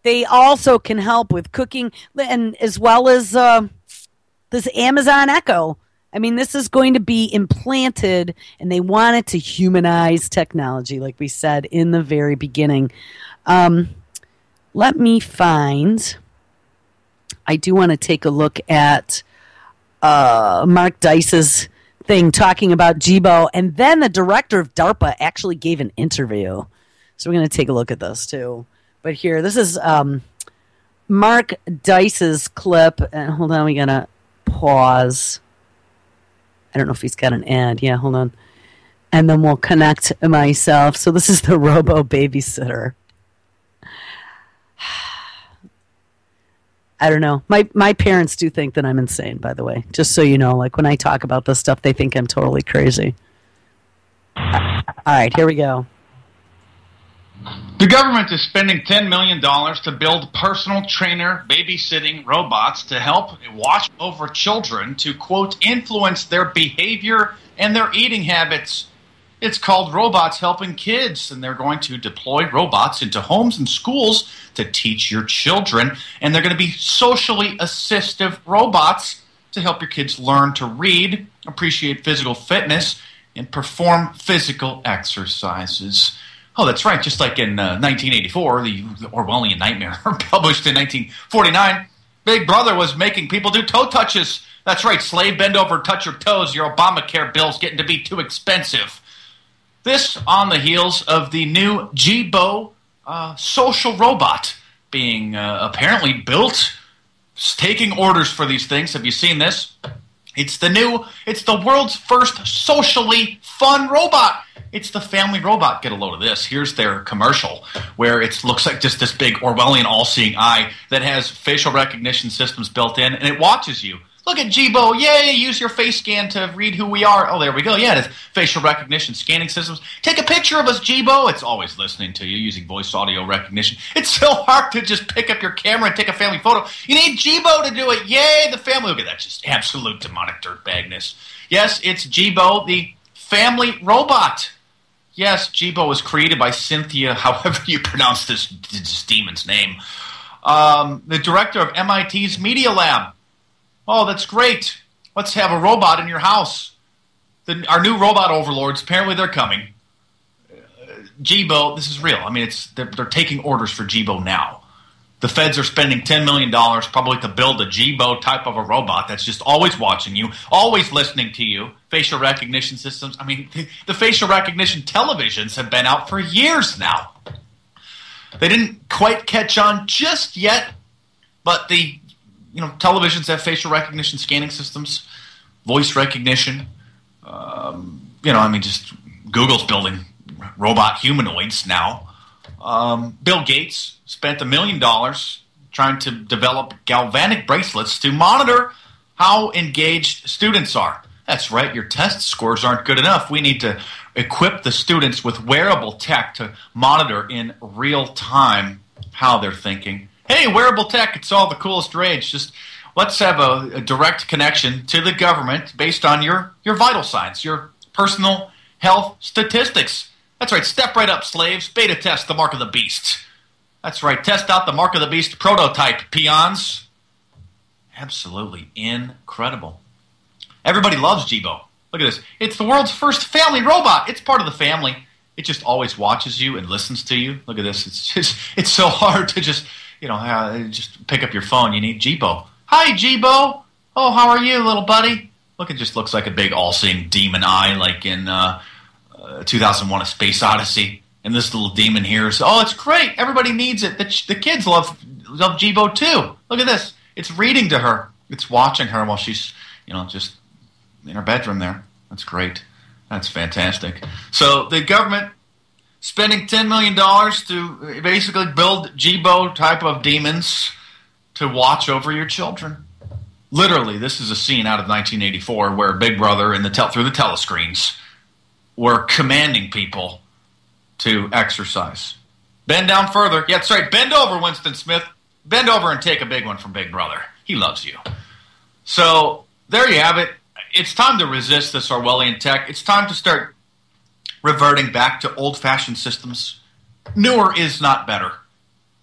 They also can help with cooking, and as well as this Amazon Echo. I mean, this is going to be implanted, and they want it to humanize technology, like we said in the very beginning. Let me find... I do want to take a look at Mark Dice's thing talking about Jibo, and then the director of DARPA actually gave an interview. So we're going to take a look at this too. But here, this is Mark Dice's clip. And hold on, we got to pause. I don't know if he's got an ad. Yeah, hold on. And then we'll connect myself. So this is the Robo Babysitter. I don't know. My parents do think that I'm insane, by the way. Just so you know, like when I talk about this stuff, they think I'm totally crazy. All right, here we go. The government is spending $10 million to build personal trainer babysitting robots to help watch over children to, quote, influence their behavior and their eating habits. It's called Robots Helping Kids, and they're going to deploy robots into homes and schools to teach your children, and they're going to be socially assistive robots to help your kids learn to read, appreciate physical fitness, and perform physical exercises. Oh, that's right. Just like in 1984, the Orwellian Nightmare, published in 1949, Big Brother was making people do toe touches. That's right. Slave, bend over, touch your toes. Your Obamacare bill's getting to be too expensive. This on the heels of the new Jibo social robot being apparently built, taking orders for these things. Have you seen this? It's the world's first socially fun robot. It's the family robot. Get a load of this. Here's their commercial where it looks like just this big Orwellian all-seeing eye that has facial recognition systems built in, and it watches you. Look at Jibo. Yay, use your face scan to read who we are. Oh, there we go. Yeah, it has facial recognition scanning systems. Take a picture of us, Jibo. It's always listening to you using voice audio recognition. It's so hard to just pick up your camera and take a family photo. You need Jibo to do it. Yay, the family. Look at that. Just absolute demonic dirtbagness. Yes, it's Jibo, the family robot. Yes, Jibo was created by Cynthia, however you pronounce this demon's name, the director of MIT's Media Lab. Oh, that's great. Let's have a robot in your house. Our new robot overlords, apparently they're coming. Jibo, this is real. I mean, they're taking orders for Jibo now. The feds are spending $10 million probably to build a Jibo type of a robot that's just always watching you, always listening to you. Facial recognition systems. I mean, the facial recognition televisions have been out for years now. They didn't quite catch on just yet, but the televisions have facial recognition scanning systems, voice recognition. Just Google's building robot humanoids now. Bill Gates spent $1 million trying to develop galvanic bracelets to monitor how engaged students are. That's right, your test scores aren't good enough. We need to equip the students with wearable tech to monitor in real time how they're thinking. Hey, wearable tech, it's all the coolest rage. Just let's have a direct connection to the government based on your vital signs, your personal health statistics. That's right, step right up, slaves. Beta test the mark of the beast. That's right, test out the mark of the beast prototype, peons. Absolutely incredible. Everybody loves Jibo. Look at this. It's the world's first family robot. It's part of the family. It just always watches you and listens to you. Look at this. It's so hard to just pick up your phone. You need Jibo. Hi, Jibo. Oh, how are you, little buddy? Look, it just looks like a big all-seeing demon eye, like in 2001: A Space Odyssey. And this little demon here is, oh, it's great. Everybody needs it. The kids love Jibo too. Look at this. It's reading to her. It's watching her while she's, just in her bedroom there. That's great. That's fantastic. So the government spending $10 million to basically build Jibo type of demons to watch over your children. Literally, this is a scene out of 1984 where Big Brother and through the telescreens were commanding people to exercise. Bend down further. Yeah, that's right. Bend over, Winston Smith. Bend over and take a big one from Big Brother. He loves you. So there you have it. It's time to resist this Orwellian tech. It's time to start reverting back to old-fashioned systems. Newer is not better.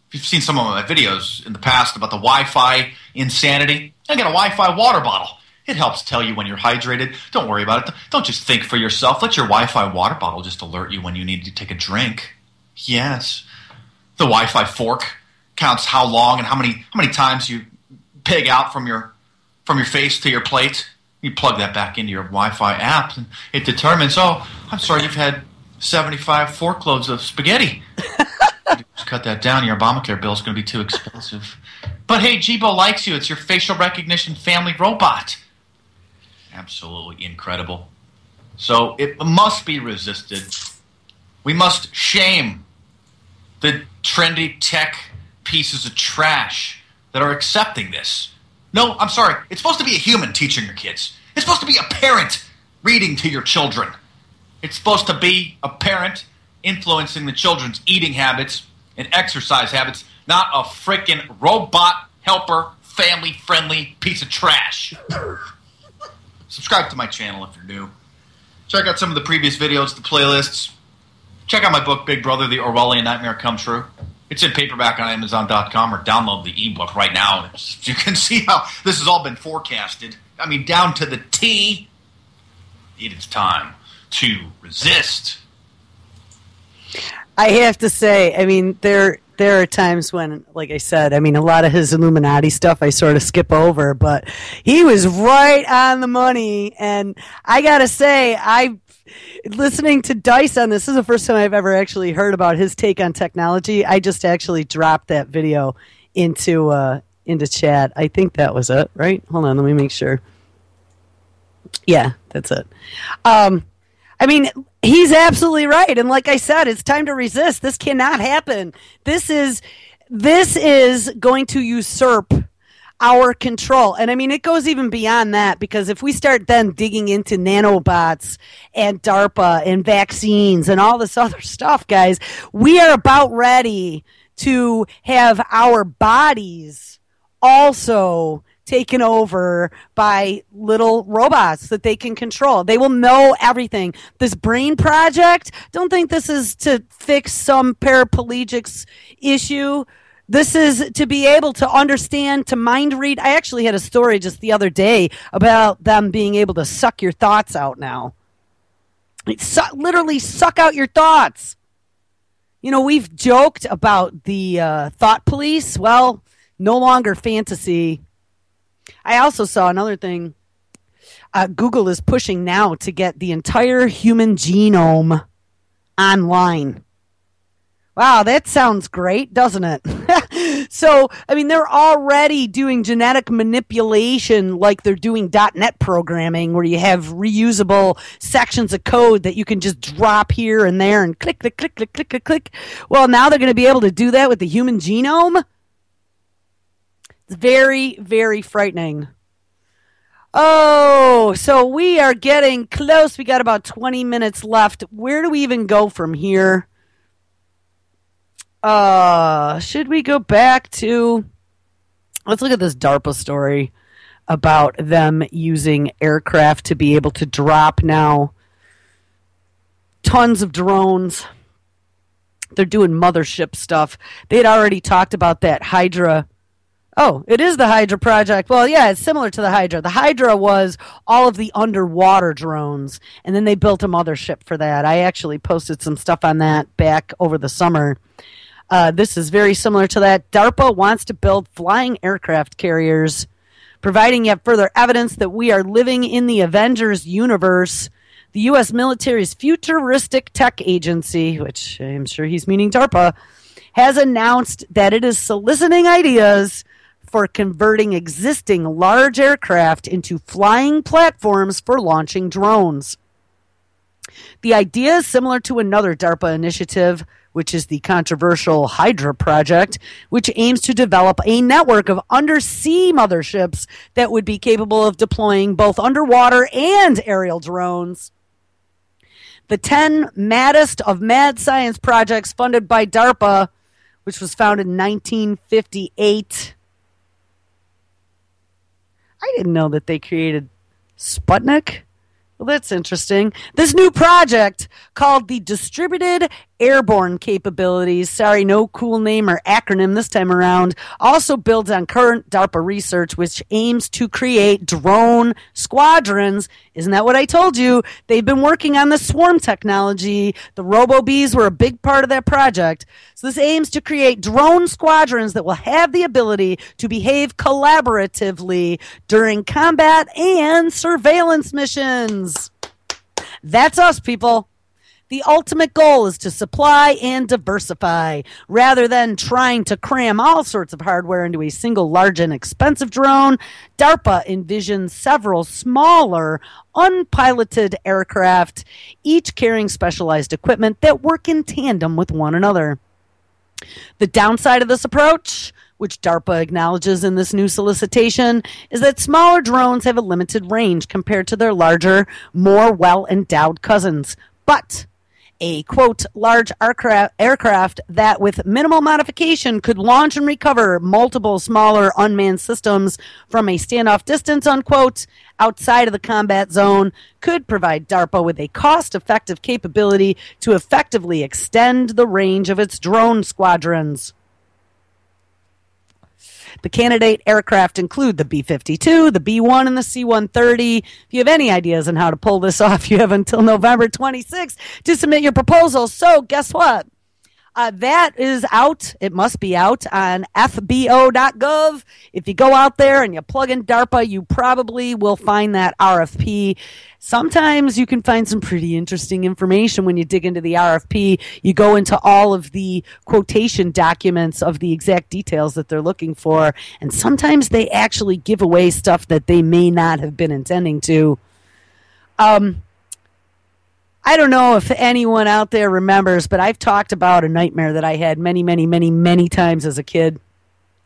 If you've seen some of my videos in the past about the Wi-Fi insanity, I get a Wi-Fi water bottle. It helps tell you when you're hydrated. Don't worry about it. Don't just think for yourself. Let your Wi-Fi water bottle just alert you when you need to take a drink. Yes. The Wi-Fi fork counts how long and how many times you pig out from your face to your plate. You plug that back into your Wi-Fi app, and it determines, oh, I'm sorry, you've had 75 forkloads of spaghetti. Just cut that down. Your Obamacare bill is going to be too expensive. But hey, Jibo likes you. It's your facial recognition family robot. Absolutely incredible. So it must be resisted. We must shame the trendy tech pieces of trash that are accepting this. No, I'm sorry. It's supposed to be a human teaching your kids. It's supposed to be a parent reading to your children. It's supposed to be a parent influencing the children's eating habits and exercise habits, not a frickin' robot helper, family-friendly piece of trash. Subscribe to my channel if you're new. Check out some of the previous videos, the playlists. Check out my book, Big Brother, The Orwellian Nightmare Come True. It's in paperback on Amazon.com, or download the ebook right now. You can see how this has all been forecasted. I mean, down to the T. It is time to resist. I have to say, I mean, there are times when, like I said, I mean, a lot of his Illuminati stuff I sort of skip over, but he was right on the money. And I got to say, listening to Dice on this is the first time I've ever actually heard about his take on technology. I just actually dropped that video into chat. I think that was it, right? Hold on, let me make sure. Yeah, that's it. I mean, he's absolutely right. And like I said, it's time to resist. This cannot happen. This is going to usurp our control. And I mean, it goes even beyond that, because if we start then digging into nanobots and DARPA and vaccines and all this other stuff, guys, we are about ready to have our bodies also taken over by little robots that they can control. They will know everything. This brain project, don't think this is to fix some paraplegic's issue. This is to be able to understand, to mind read. I actually had a story just the other day about them being able to suck your thoughts out now. Literally suck out your thoughts. You know, we've joked about the thought police. Well, no longer fantasy. I also saw another thing. Google is pushing now to get the entire human genome online. Wow, that sounds great, doesn't it? So, I mean, they're already doing genetic manipulation like they're doing .NET programming, where you have reusable sections of code that you can just drop here and there and click, click, click, click, click, click, click. Well, now they're going to be able to do that with the human genome. It's very, very frightening. Oh, so we are getting close. We got about 20 minutes left. Where do we even go from here? Should we go back to... Let's look at this DARPA story about them using aircraft to be able to drop now tons of drones. They're doing mothership stuff. They had already talked about that Hydra. Oh, it is the Hydra project. Well, yeah, it's similar to the Hydra. The Hydra was all of the underwater drones, and then they built a mothership for that. I actually posted some stuff on that back over the summer. This is very similar to that. DARPA wants to build flying aircraft carriers, providing yet further evidence that we are living in the Avengers universe. The U.S. military's futuristic tech agency, which I'm sure he's meaning DARPA, has announced that it is soliciting ideas for converting existing large aircraft into flying platforms for launching drones. The idea is similar to another DARPA initiative, which is the controversial Hydra project, which aims to develop a network of undersea motherships that would be capable of deploying both underwater and aerial drones. The 10 maddest of mad science projects funded by DARPA, which was founded in 1958. I didn't know that they created Sputnik. Well, that's interesting. This new project, called the Distributed Airborne Capabilities, sorry, no cool name or acronym this time around, also builds on current DARPA research, which aims to create drone squadrons. Isn't that what I told you? They've been working on the swarm technology. The RoboBees were a big part of that project. So this aims to create drone squadrons that will have the ability to behave collaboratively during combat and surveillance missions. That's us, people. The ultimate goal is to supply and diversify. Rather than trying to cram all sorts of hardware into a single large and expensive drone, DARPA envisions several smaller, unpiloted aircraft, each carrying specialized equipment that work in tandem with one another. The downside of this approach, which DARPA acknowledges in this new solicitation, is that smaller drones have a limited range compared to their larger, more well-endowed cousins. But a, quote, large aircraft that with minimal modification could launch and recover multiple smaller unmanned systems from a standoff distance, unquote, outside of the combat zone could provide DARPA with a cost-effective capability to effectively extend the range of its drone squadrons. The candidate aircraft include the B-52, the B-1, and the C-130. If you have any ideas on how to pull this off, you have until November 26th to submit your proposal. So guess what? That is out. It must be out on fbo.gov. If you go out there and you plug in DARPA, you probably will find that RFP. Sometimes you can find some pretty interesting information when you dig into the RFP. You go into all of the quotation documents of the exact details that they're looking for, and sometimes they actually give away stuff that they may not have been intending to. I don't know if anyone out there remembers, but I've talked about a nightmare that I had many times as a kid.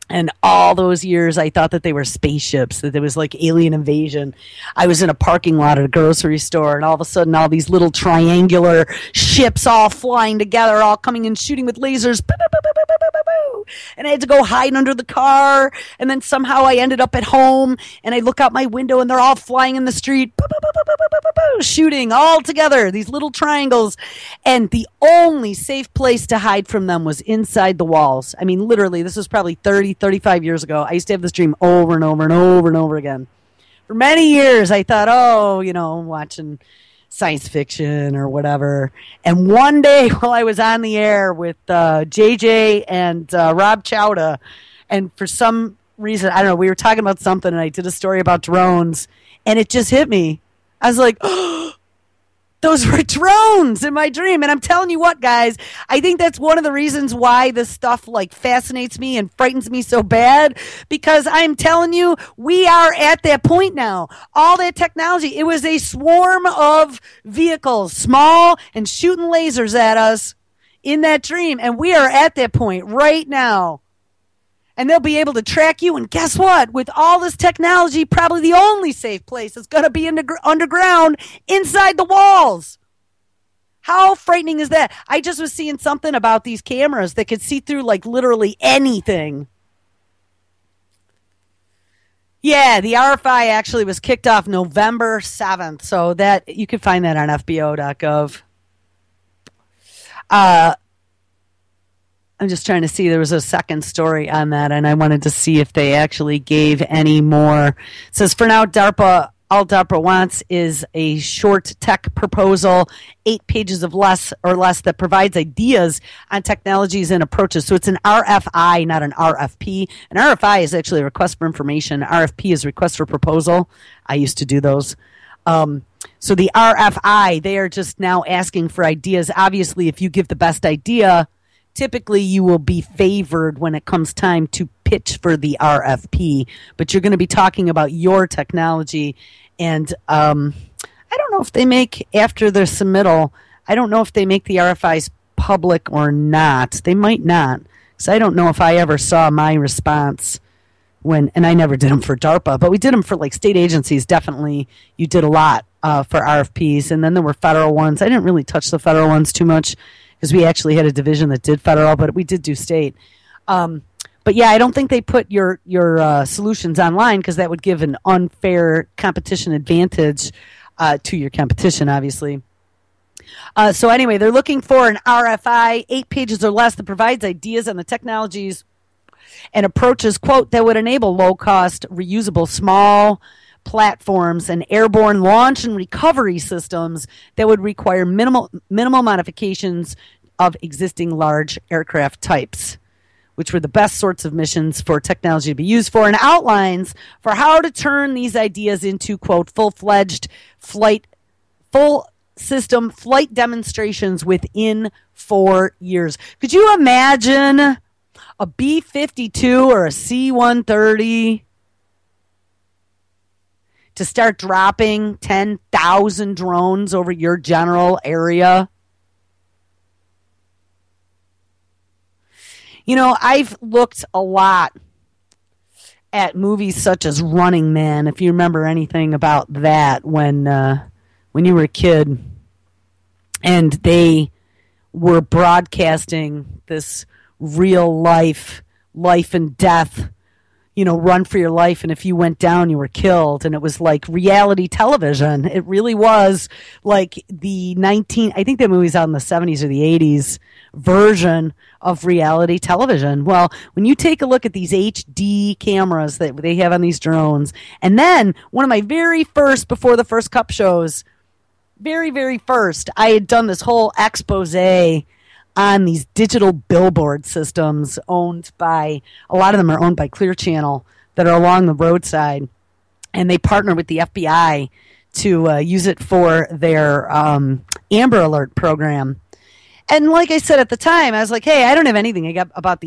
And all those years, I thought that they were spaceships, that there was like alien invasion. I was in a parking lot at a grocery store, and all of a sudden, all these little triangular ships all flying together, all coming and shooting with lasers. Boo, boo, boo, boo, boo, boo, boo. And I had to go hide under the car. And then somehow I ended up at home, and I look out my window, and they're all flying in the street, boo, boo, boo, boo, boo, boo, boo, boo, shooting all together, these little triangles. And the only safe place to hide from them was inside the walls. I mean, literally, this was probably 35 years ago. I used to have this dream over and over and over and over again. For many years, I thought, watching science fiction or whatever. And one day while I was on the air with JJ and Rob Chowda, and for some reason, I don't know, we were talking about something, and I did a story about drones, and it just hit me. I was like, oh, those were drones in my dream. And I'm telling you what, guys, I think that's one of the reasons why this stuff like fascinates me and frightens me so bad, because I'm telling you, we are at that point now. All that technology, it was a swarm of vehicles, small and shooting lasers at us in that dream. And we are at that point right now. And they'll be able to track you. And guess what? With all this technology, probably the only safe place is going to be underground inside the walls. How frightening is that? I just was seeing something about these cameras that could see through like literally anything. Yeah, the RFI actually was kicked off November 7th. So that you can find that on fbo.gov. I'm just trying to see. There was a second story on that, and I wanted to see if they actually gave any more. It says, for now, all DARPA wants is a short tech proposal, 8 pages of less that provides ideas on technologies and approaches. So it's an RFI, not an RFP. An RFI is actually a request for information. RFP is request for proposal. I used to do those. So the RFI, they are just now asking for ideas. Obviously, if you give the best idea, typically you will be favored when it comes time to pitch for the RFP, but you're going to be talking about your technology. And I don't know if they make, after their submittal, I don't know if they make the RFIs public or not. They might not, because I don't know if I ever saw my response and I never did them for DARPA, but we did them for like state agencies. Definitely, you did a lot for RFPs, and then there were federal ones. I didn't really touch the federal ones too much, because we actually had a division that did federal, but we did do state. But yeah, I don't think they put your solutions online, because that would give an unfair competition advantage to your competition, obviously. So anyway, they're looking for an RFI, 8 pages or less, that provides ideas on the technologies and approaches, quote, that would enable low-cost, reusable, small platforms and airborne launch and recovery systems that would require minimal modifications of existing large aircraft types, which were the best sorts of missions for technology to be used for, and outlines for how to turn these ideas into, quote, full-fledged full system flight demonstrations within 4 years. Could you imagine a B-52 or a C-130 to start dropping 10,000 drones over your general area? You know, I've looked a lot at movies such as Running Man, if you remember anything about that when you were a kid, and they were broadcasting this real life and death, run for your life, and if you went down, you were killed. And it was like reality television. It really was like I think that movie's out in the 70s or the 80s version of reality television. Well, when you take a look at these HD cameras that they have on these drones, and then one of my very first, before the first Cup shows, very, very first, I had done this whole expose on these digital billboard systems a lot of them are owned by Clear Channel, that are along the roadside, and they partner with the FBI to use it for their Amber Alert program. And like I said at the time, I was like, hey, I don't have anything about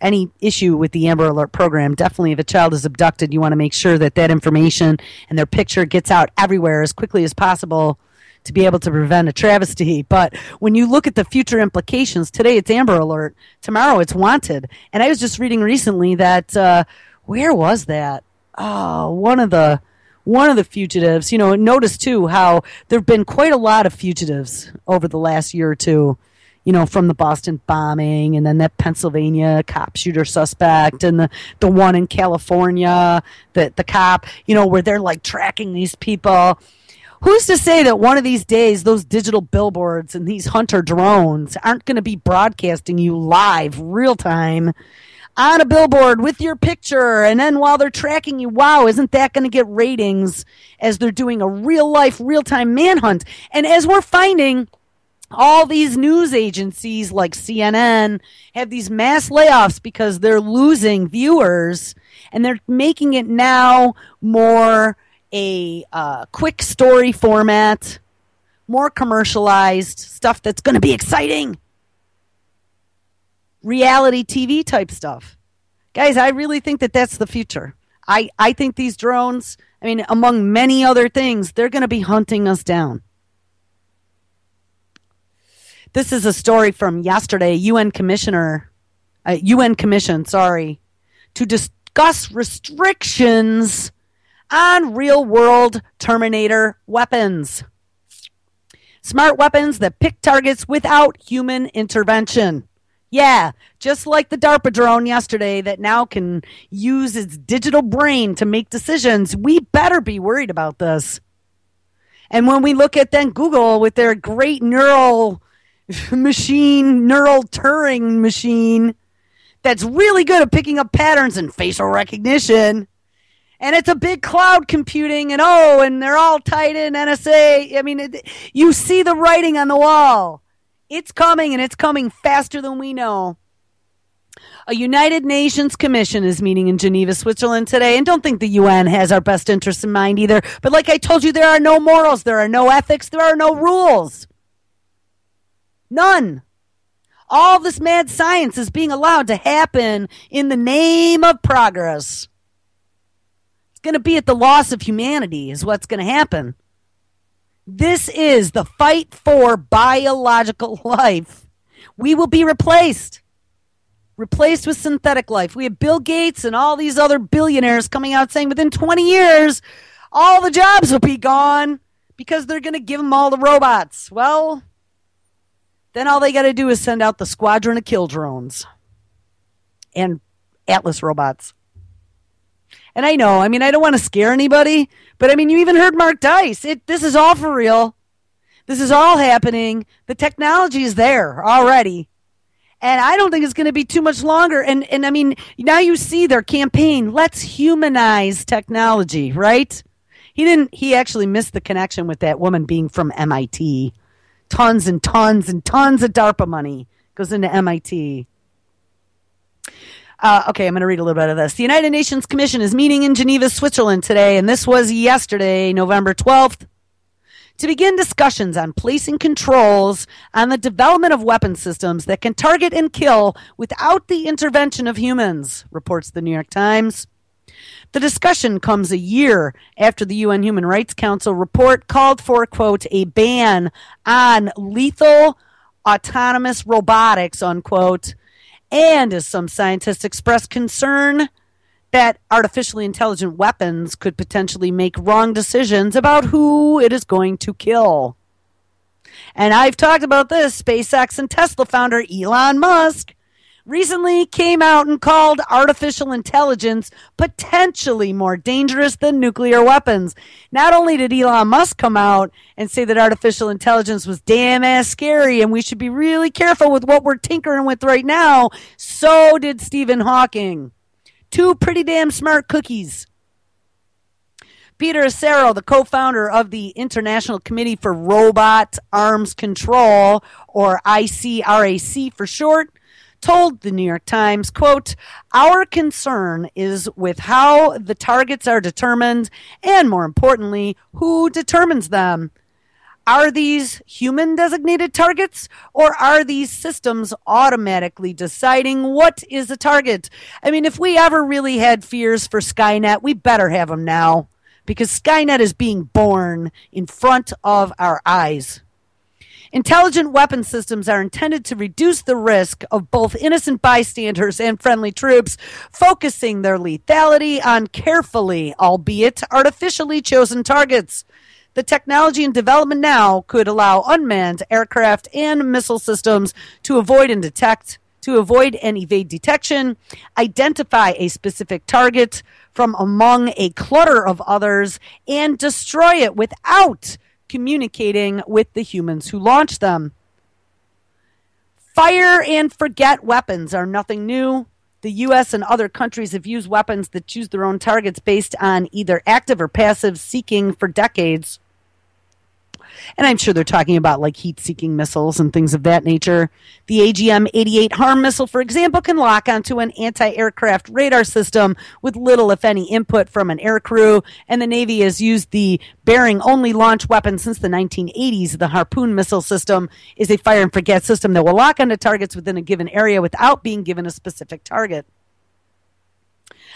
any issue with the Amber Alert program. Definitely, if a child is abducted, you want to make sure that information and their picture gets out everywhere as quickly as possible to be able to prevent a travesty. But when you look at the future implications, today it's Amber Alert, tomorrow it's Wanted. And I was just reading recently that, where was that? Oh, one of the fugitives. Notice too how there have been quite a lot of fugitives over the last year or two, from the Boston bombing, and then that Pennsylvania cop shooter suspect, and the one in California, the cop, where they're like tracking these people. Who's to say that one of these days those digital billboards and these hunter drones aren't going to be broadcasting you live, real time, on a billboard with your picture, and then while they're tracking you, wow, isn't that going to get ratings as they're doing a real-life, real-time manhunt? And as we're finding, all these news agencies like CNN have these mass layoffs because they're losing viewers, and they're making it now more a quick story format, more commercialized stuff that's going to be exciting. Reality TV type stuff. Guys, I really think that that's the future. I think these drones, among many other things, they're going to be hunting us down. This is a story from yesterday. UN commission, to discuss restrictions on real-world Terminator weapons. Smart weapons that pick targets without human intervention. Yeah, just like the DARPA drone yesterday that now can use its digital brain to make decisions. We better be worried about this. And when we look at then Google with their great neural machine, neural Turing machine that's really good at picking up patterns and facial recognition. And it's a big cloud computing, and they're all tied in NSA. I mean, you see the writing on the wall. It's coming, and it's coming faster than we know. A United Nations Commission is meeting in Geneva, Switzerland today, and don't think the UN has our best interests in mind either. But like I told you, there are no morals, there are no ethics, there are no rules. None. All this mad science is being allowed to happen in the name of progress. It's going to be at the loss of humanity is what's going to happen. This is the fight for biological life. We will be replaced with synthetic life. We have Bill Gates and all these other billionaires coming out saying within 20 years, all the jobs will be gone because they're going to give them all the robots. Well, then all they got to do is send out the squadron of kill drones and Atlas robots. And I know, I don't want to scare anybody, but you even heard Mark Dice. This is all for real. This is all happening. The technology is there already. And I don't think it's going to be too much longer. And now you see their campaign, let's humanize technology, right? He actually missed the connection with that woman being from MIT. Tons and tons and tons of DARPA money goes into MIT. Okay, I'm going to read a little bit of this. The United Nations Commission is meeting in Geneva, Switzerland today, and this was yesterday, November 12th, to begin discussions on placing controls on the development of weapon systems that can target and kill without the intervention of humans, reports the New York Times. The discussion comes a year after the UN Human Rights Council report called for, quote, a ban on lethal autonomous robotics, unquote, and as some scientists expressed concern that artificially intelligent weapons could potentially make wrong decisions about who it is going to kill. And I've talked about this. SpaceX and Tesla founder Elon Musk recently came out and called artificial intelligence potentially more dangerous than nuclear weapons. Not only did Elon Musk come out and say that artificial intelligence was damn ass scary and we should be really careful with what we're tinkering with right now, so did Stephen Hawking. Two pretty damn smart cookies. Peter Acero, the co-founder of the International Committee for Robot Arms Control, or ICRAC for short, told the New York Times, quote, our concern is with how the targets are determined and, more importantly, who determines them. Are these human-designated targets, or are these systems automatically deciding what is a target? If we ever really had fears for Skynet, we better have them now, because Skynet is being born in front of our eyes. Intelligent weapon systems are intended to reduce the risk of both innocent bystanders and friendly troops, focusing their lethality on carefully, albeit artificially chosen targets. The technology in development now could allow unmanned aircraft and missile systems to avoid and evade detection, identify a specific target from among a clutter of others, and destroy it without communicating with the humans who launched them. Fire and forget weapons are nothing new. The U.S. and other countries have used weapons that choose their own targets based on either active or passive seeking for decades. And I'm sure they're talking about like heat-seeking missiles and things of that nature. The AGM-88 HARM missile, for example, can lock onto an anti-aircraft radar system with little, if any, input from an aircrew. And the Navy has used the bearing-only launch weapon since the 1980s. The Harpoon missile system is a fire-and-forget system that will lock onto targets within a given area without being given a specific target.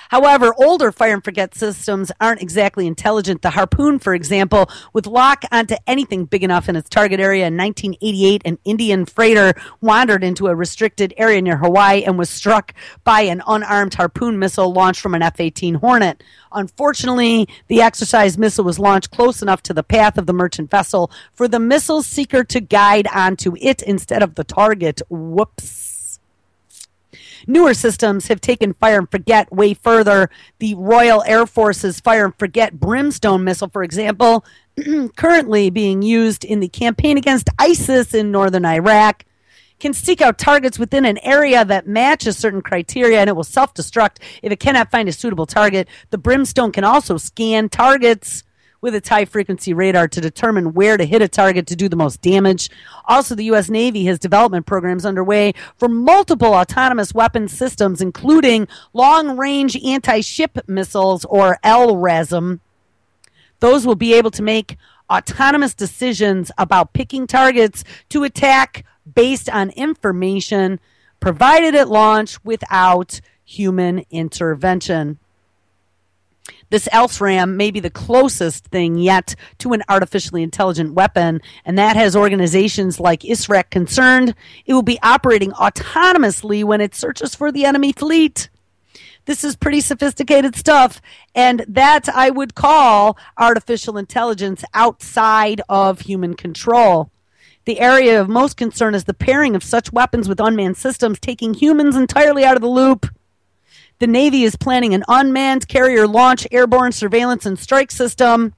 However, older fire-and-forget systems aren't exactly intelligent. The Harpoon, for example, would lock onto anything big enough in its target area. In 1988, an Indian freighter wandered into a restricted area near Hawaii and was struck by an unarmed Harpoon missile launched from an F-18 Hornet. Unfortunately, the exercise missile was launched close enough to the path of the merchant vessel for the missile seeker to guide onto it instead of the target. Whoops. Newer systems have taken fire and forget way further. The Royal Air Force's fire and forget Brimstone missile, for example, currently being used in the campaign against ISIS in northern Iraq, can seek out targets within an area that matches certain criteria, and it will self-destruct if it cannot find a suitable target. The Brimstone can also scan targets with its high-frequency radar to determine where to hit a target to do the most damage. Also, the U.S. Navy has development programs underway for multiple autonomous weapons systems, including long-range anti-ship missiles, or LRASM. Those will be able to make autonomous decisions about picking targets to attack based on information provided at launch without human intervention. This LSRAM may be the closest thing yet to an artificially intelligent weapon, and that has organizations like ISRAC concerned. It will be operating autonomously when it searches for the enemy fleet. This is pretty sophisticated stuff, and that I would call artificial intelligence outside of human control. The area of most concern is the pairing of such weapons with unmanned systems, taking humans entirely out of the loop. The Navy is planning an unmanned carrier launch airborne surveillance and strike system,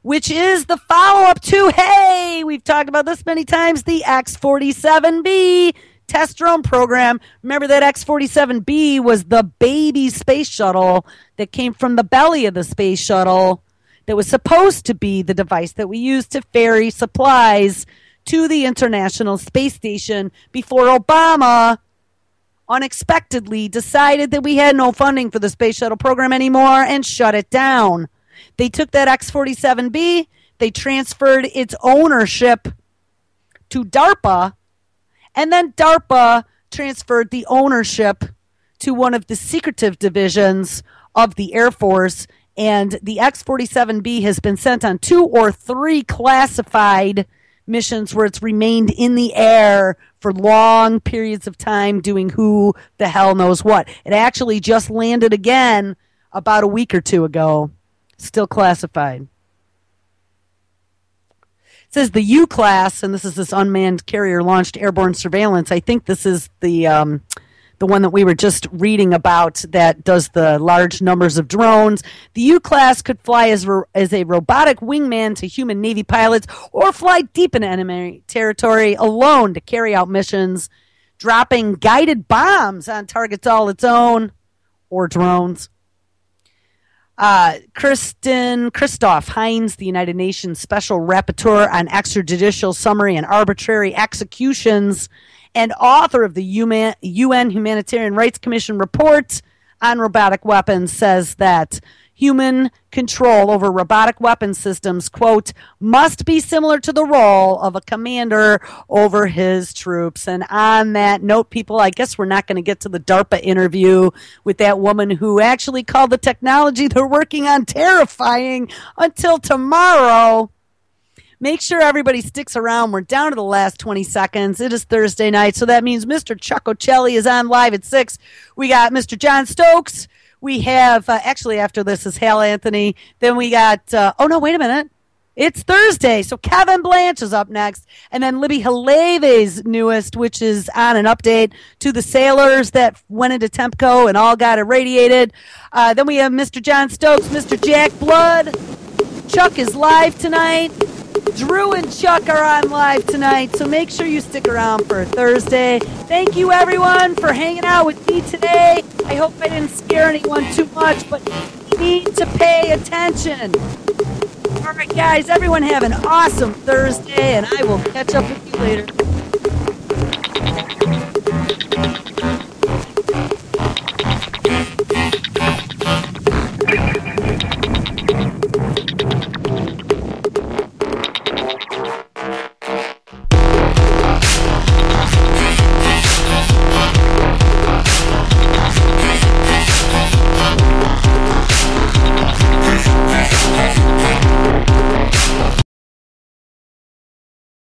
which is the follow-up to, hey, we've talked about this many times, the X-47B test drone program. Remember that X-47B was the baby space shuttle that came from the belly of the space shuttle that was supposed to be the device that we used to ferry supplies to the International Space Station before Obama unexpectedly decided that we had no funding for the space shuttle program anymore and shut it down. They took that X-47B, they transferred its ownership to DARPA, and then DARPA transferred the ownership to one of the secretive divisions of the Air Force, and the X-47B has been sent on 2 or 3 classified missions where it's remained in the air for long periods of time doing who the hell knows what. It actually just landed again about a week or 2 ago. Still classified. It says the U-class, and this is this unmanned carrier-launched airborne surveillance. I think this is the one that we were just reading about that does the large numbers of drones. The U-class could fly as a robotic wingman to human Navy pilots or fly deep into enemy territory alone to carry out missions, dropping guided bombs on targets all its own or drones. Christoph Heinz, the United Nations Special Rapporteur on Extrajudicial Summary and Arbitrary Executions, and author of the UN Humanitarian Rights Commission report on robotic weapons, says that human control over robotic weapon systems, quote, must be similar to the role of a commander over his troops. And on that note, people, I guess we're not going to get to the DARPA interview with that woman who actually called the technology they're working on terrifying until tomorrow. Make sure everybody sticks around. We're down to the last 20 seconds. It is Thursday night, so that means Mr. Chuck Ocelli is on live at 6. We got Mr. John Stokes. We have, actually after this is Hal Anthony. Then we got, oh no, wait a minute. It's Thursday, so Kevin Blanche is up next. And then Libby Haleve's newest, which is on an update to the sailors that went into Tempco and all got irradiated. Then we have Mr. John Stokes, Mr. Jack Blood. Chuck is live tonight. Drew and Chuck are on live tonight, so make sure you stick around for Thursday. Thank you, everyone, for hanging out with me today. I hope I didn't scare anyone too much, but you need to pay attention. All right, guys, everyone have an awesome Thursday, and I will catch up with you later.